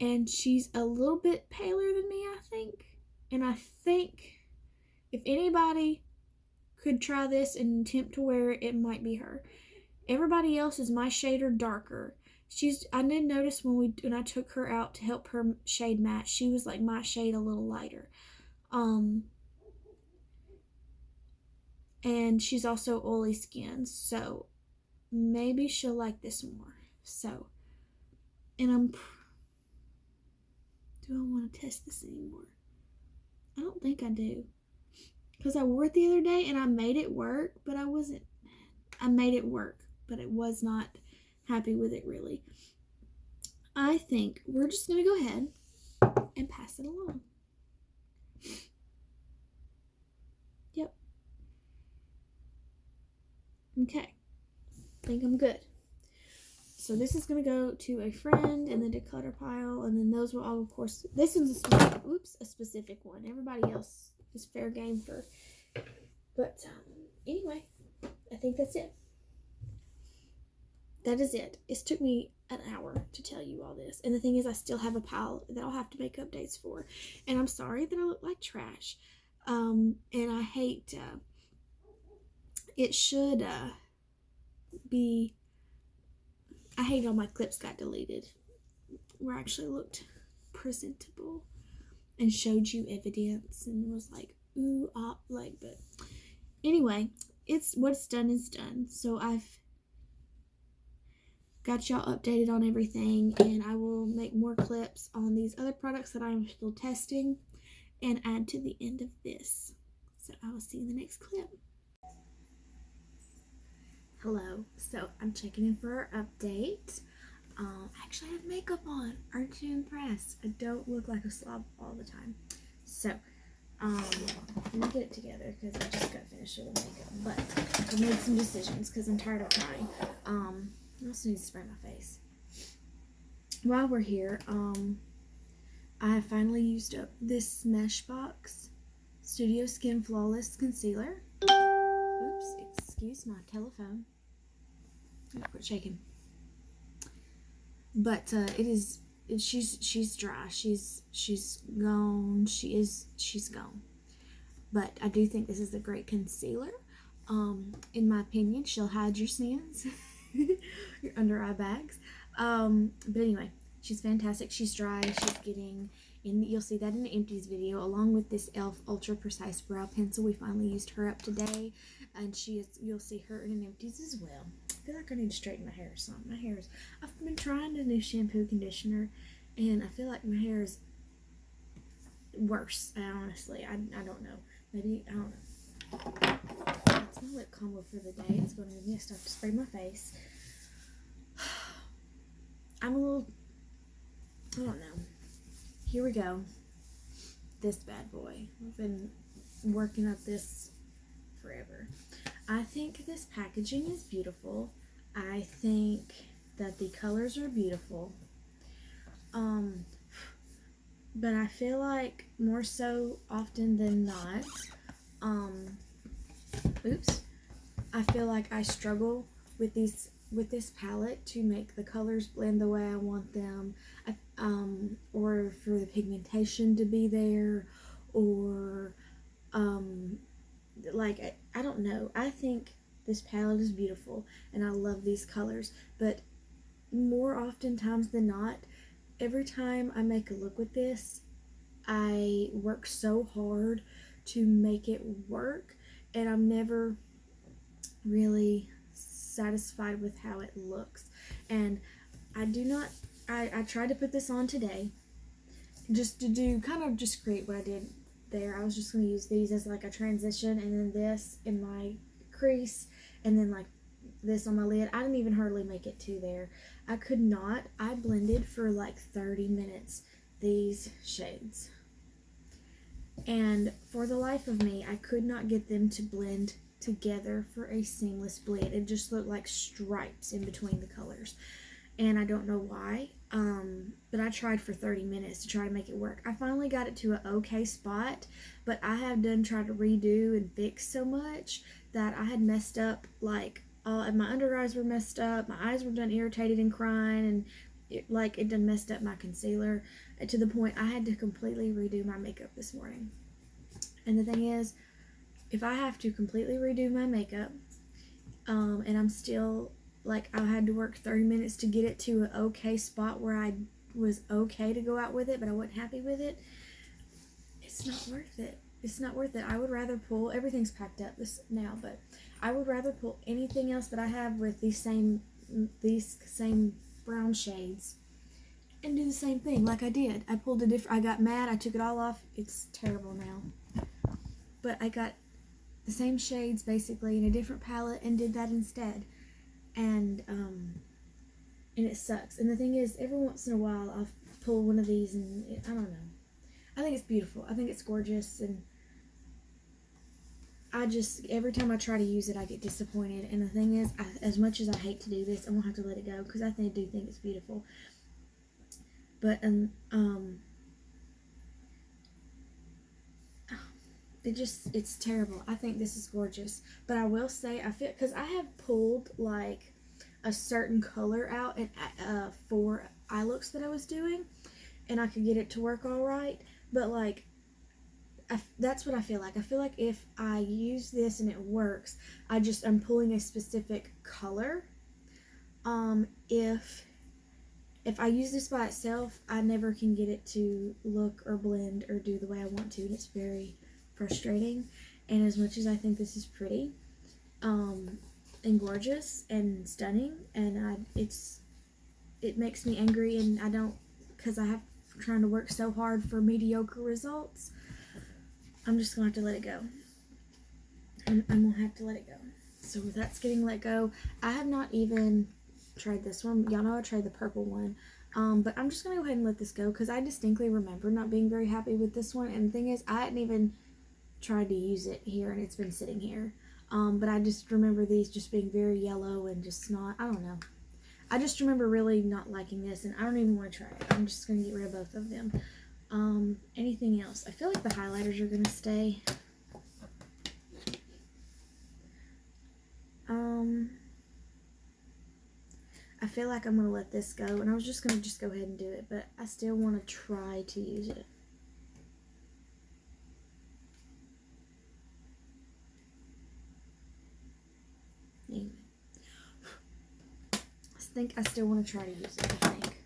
and she's a little bit paler than me, I think. And I think if anybody could try this and attempt to wear it, it might be her. Everybody else is my shade or darker. I did notice when I took her out to help her shade match, she was like my shade a little lighter. And she's also oily skin, so maybe she'll like this more. So, and do I want to test this anymore? I don't think I do. Because I wore it the other day and I made it work, but I made it work, but it was not happy with it really. I think we're just going to go ahead and pass it along. Yep. Okay. I think I'm good. So this is going to go to a friend in the declutter pile, and then those will all, of course, this is a specific one. Everybody else is fair game for, but anyway, I think that's it. That is it. It took me an hour to tell you all this. And the thing is, I still have a pile that I'll have to make updates for. And I'm sorry that I look like trash. And I hate, it should be, I hate all my clips got deleted. Where I actually looked presentable and showed you evidence and was like, ooh, like, but anyway, it's what's done is done. So I've got y'all updated on everything, and I will make more clips on these other products that I'm still testing and add to the end of this. So I will see you in the next clip. Hello, so I'm checking in for our update. actually have makeup on. Aren't you impressed? I don't look like a slob all the time. So, let me get it together because I just got finished with the makeup. But I made some decisions because I'm tired of crying. I also need to spray my face. While we're here, I have finally used up this Smashbox Studio Skin Flawless Concealer. Oops, excuse my telephone. Quit shaking. But she's dry. She's gone. She's gone. But I do think this is a great concealer. In my opinion, she'll hide your sins, your under eye bags. But anyway, she's fantastic. She's dry. She's getting in. You'll see that in the empties video, along with this e.l.f. Ultra Precise Brow Pencil. We finally used her up today, and you'll see her in an empties as well. I feel like I need to straighten my hair or something. I've been trying a new shampoo conditioner, and I feel like my hair is worse. Honestly, I don't know. Maybe, I don't know. That's my lip combo for the day. It's going to give me a stuff to spray my face. I'm a little, I don't know. Here we go. This bad boy. I've been working up this forever. I think this packaging is beautiful. I think that the colors are beautiful. But I feel like more so often than not, I feel like I struggle with this palette to make the colors blend the way I want them, or for the pigmentation to be there, or like I don't know. I think this palette is beautiful and I love these colors, but more oftentimes than not, every time I make a look with this, I work so hard to make it work, and I'm never really satisfied with how it looks. And I tried to put this on today just to do kind of just create what I did there. I was just going to use these as like a transition, and then this in my crease, and then like this on my lid. I didn't even hardly make it to there. I blended for like 30 minutes these shades, and for the life of me I could not get them to blend together for a seamless blend. It just looked like stripes in between the colors, and I don't know why, but I tried for 30 minutes to try to make it work. I finally got it to an okay spot, but I have tried to redo and fix so much that I had messed up, like my under eyes were messed up, my eyes were done irritated and crying, and it done messed up my concealer to the point I had to completely redo my makeup this morning. And the thing is, if I have to completely redo my makeup, and I'm still, like, I had to work 30 minutes to get it to an okay spot where I was okay to go out with it, but I wasn't happy with it, it's not worth it. It's not worth it. I would rather pull, everything's packed up now, but I would rather pull anything else that I have with these same brown shades and do the same thing like I did. I got mad, I took it all off. It's terrible now. But I got the same shades basically in a different palette and did that instead. And it sucks. And the thing is, every once in a while I'll pull one of these and I don't know. I think it's beautiful. I think it's gorgeous, and every time I try to use it, I get disappointed. And the thing is, as much as I hate to do this, I'm gonna have to let it go because I do think it's beautiful. But it's terrible. I think this is gorgeous, but I will say because I have pulled like a certain color out and for eye looks that I was doing, and I could get it to work all right. But like, that's what I feel like. I feel like if I use this and it works, I'm pulling a specific color. If I use this by itself, I never can get it to look or blend or do the way I want to, and it's very frustrating. And as much as I think this is pretty, and gorgeous and stunning, and it makes me angry, and I don't, because I have trying to work so hard for mediocre results, I'm just gonna have to let it go. I'm gonna have to let it go. So that's getting let go. I have not even tried this one. Y'all know I tried the purple one. But I'm just going to go ahead and let this go because I distinctly remember not being very happy with this one. And the thing is, I hadn't even tried to use it here and it's been sitting here. But I just remember these just being very yellow and just not, I don't know. I just remember really not liking this, and I don't even want to try it. I'm just going to get rid of both of them. Anything else? I feel like the highlighters are going to stay. I feel like I'm going to let this go, and I was just going to go ahead and do it, but I still want to try to use it. Anyway. I still want to try to use it, I think.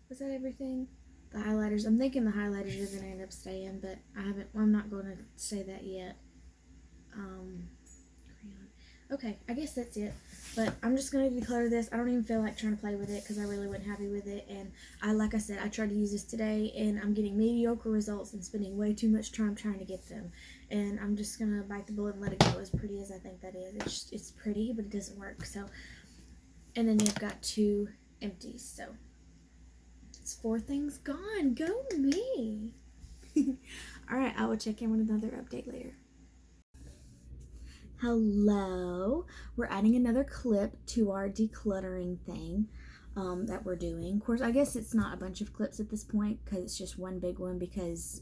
Was that everything? The highlighters. I'm thinking the highlighters are going to end up staying, but I'm not going to say that yet. Okay, I guess that's it. But I'm just going to declutter this. I don't even feel like trying to play with it because I really wasn't happy with it. And like I said, I tried to use this today and I'm getting mediocre results and spending way too much time trying to get them. And I'm just going to bite the bullet and let it go, as pretty as I think that is. It's pretty, but it doesn't work. So, and then you've got 2 empties. So, it's 4 things gone. Go me! Alright, I will check in with another update later. Hello, we're adding another clip to our decluttering thing that we're doing. Of course, I guess it's not a bunch of clips at this point because it's just one big one because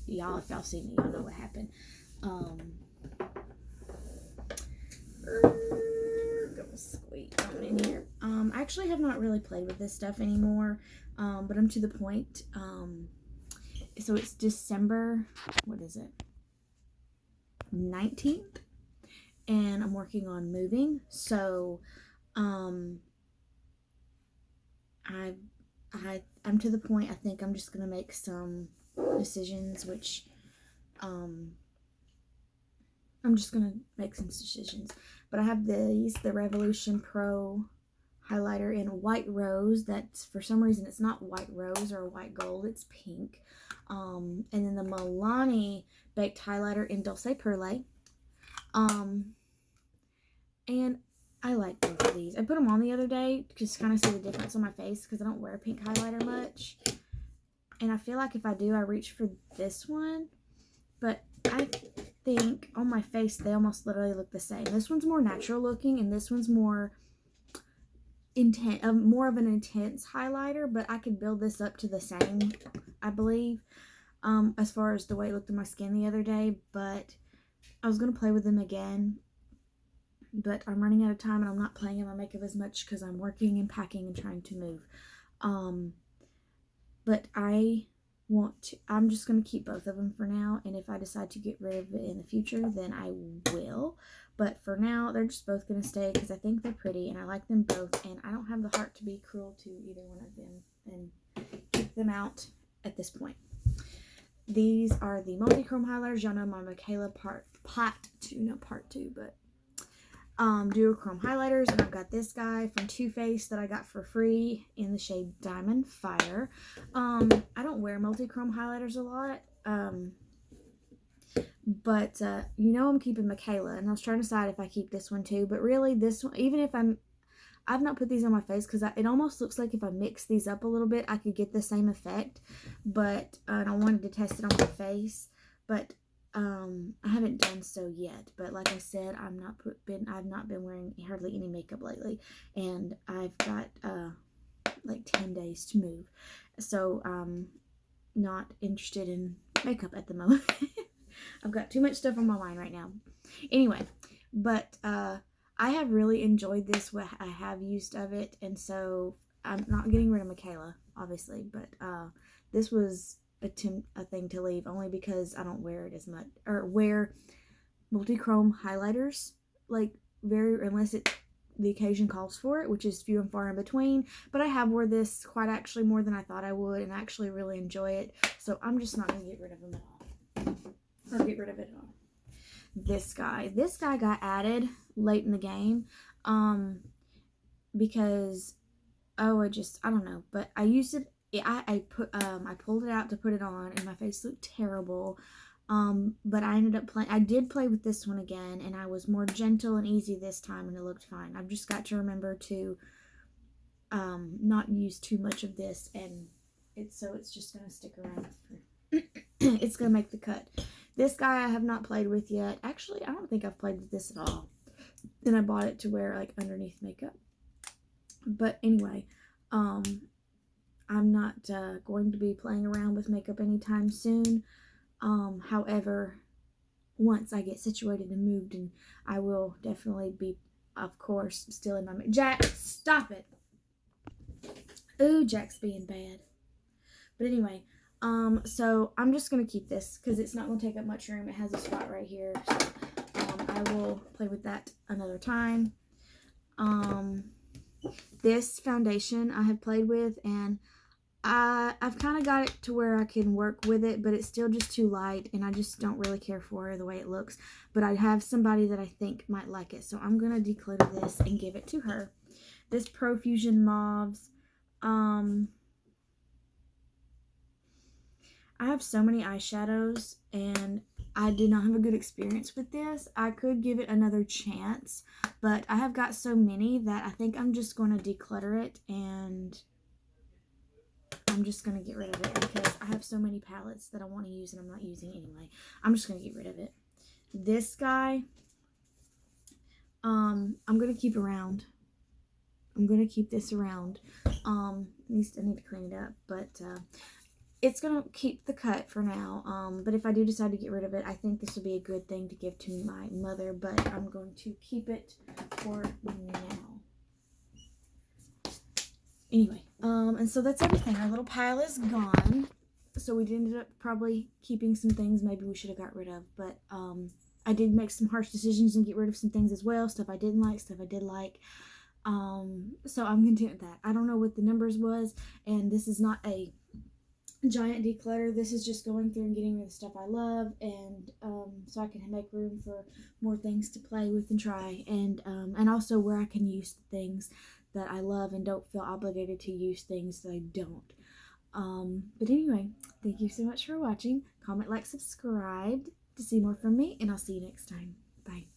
y'all, if y'all see me, y'all know what happened. Gonna squeeze on in here. I actually have not really played with this stuff anymore, but I'm to the point. So it's December, what is it? 19th. And I'm working on moving, so I'm to the point. I think I'm just gonna make some decisions, which I'm just gonna make some decisions. But I have the Revolution Pro highlighter in white rose. That's, for some reason, it's not white rose or white gold. It's pink. And then the Milani baked highlighter in Dulce Perle. And I like both of these. I put them on the other day to just kind of see the difference on my face because I don't wear pink highlighter much. And I feel like if I do, I reach for this one. But I think on my face, they almost literally look the same. This one's more natural looking and this one's more more of an intense highlighter. But I could build this up to the same, I believe, as far as the way it looked on my skin the other day. But I was going to play with them again. But I'm running out of time and I'm not playing in my makeup as much because I'm working and packing and trying to move. But I'm just going to keep both of them for now. And if I decide to get rid of it in the future, then I will. But for now, they're just both going to stay because I think they're pretty and I like them both. And I don't have the heart to be cruel to either one of them and kick them out at this point. These are the multi-chrome highlighters. Y'all know my Michaela part 2, but duochrome highlighters, and I've got this guy from Too Faced that I got for free in the shade Diamond Fire. I don't wear multi-chrome highlighters a lot, but you know I'm keeping Michaela, and I was trying to decide if I keep this one too, but really this one, even if I've not put these on my face because it almost looks like if I mix these up a little bit, I could get the same effect, but I wanted to test it on my face, but I haven't done so yet, but like I said, I've not been wearing hardly any makeup lately, and I've got like 10 days to move, so I'm not interested in makeup at the moment. I've got too much stuff on my mind right now. Anyway, but I have really enjoyed this, what I have used of it, and so I'm not getting rid of Michaela, obviously, but this was a thing to leave only because I don't wear it as much, or wear multi-chrome highlighters like unless the occasion calls for it, which is few and far in between. But I have wore this quite actually more than I thought I would, and I actually really enjoy it, so I'm just not gonna get rid of them at all, or get rid of it at all. This guy got added late in the game because I don't know, but I used it. I pulled it out to put it on and my face looked terrible, but I ended up I did play with this one again, and I was more gentle and easy this time and it looked fine. I've just got to remember to not use too much of this, and it's just gonna stick around for it's gonna make the cut. This guy I have not played with yet. Actually, I don't think I've played with this at all. Then I bought it to wear like underneath makeup. But anyway, I'm not going to be playing around with makeup anytime soon. However, once I get situated and moved, and I will definitely be, of course, still in my Jack, stop it. Ooh, Jack's being bad. But anyway, so I'm just gonna keep this because it's not gonna take up much room. It has a spot right here, so I will play with that another time. This foundation I have played with, and I've kind of got it to where I can work with it, but it's still just too light, and I just don't really care for the way it looks. But I have somebody that I think might like it, so I'm going to declutter this and give it to her. This Profusion Mauves. I have so many eyeshadows, and I did not have a good experience with this. I could give it another chance, but I have got so many that I think I'm just going to declutter it, and I'm just going to get rid of it because I have so many palettes that I want to use and I'm not using anyway. I'm just going to get rid of it. This guy, I'm going to keep around. I'm going to keep this around. I need to clean it up, but it's going to keep the cut for now. But if I do decide to get rid of it, I think this would be a good thing to give to my mother, but I'm going to keep it for now. Anyway, and so that's everything. Our little pile is gone. So we ended up probably keeping some things maybe we should have got rid of. But I did make some harsh decisions and get rid of some things as well. Stuff I didn't like, stuff I did like. So I'm content with that. I don't know what the numbers was. And this is not a giant declutter. This is just going through and getting rid of the stuff I love. And so I can make room for more things to play with and try. And also where I can use the things that I love and don't feel obligated to use things that I don't. But anyway, thank you so much for watching. Comment, like, subscribe to see more from me, and I'll see you next time. Bye.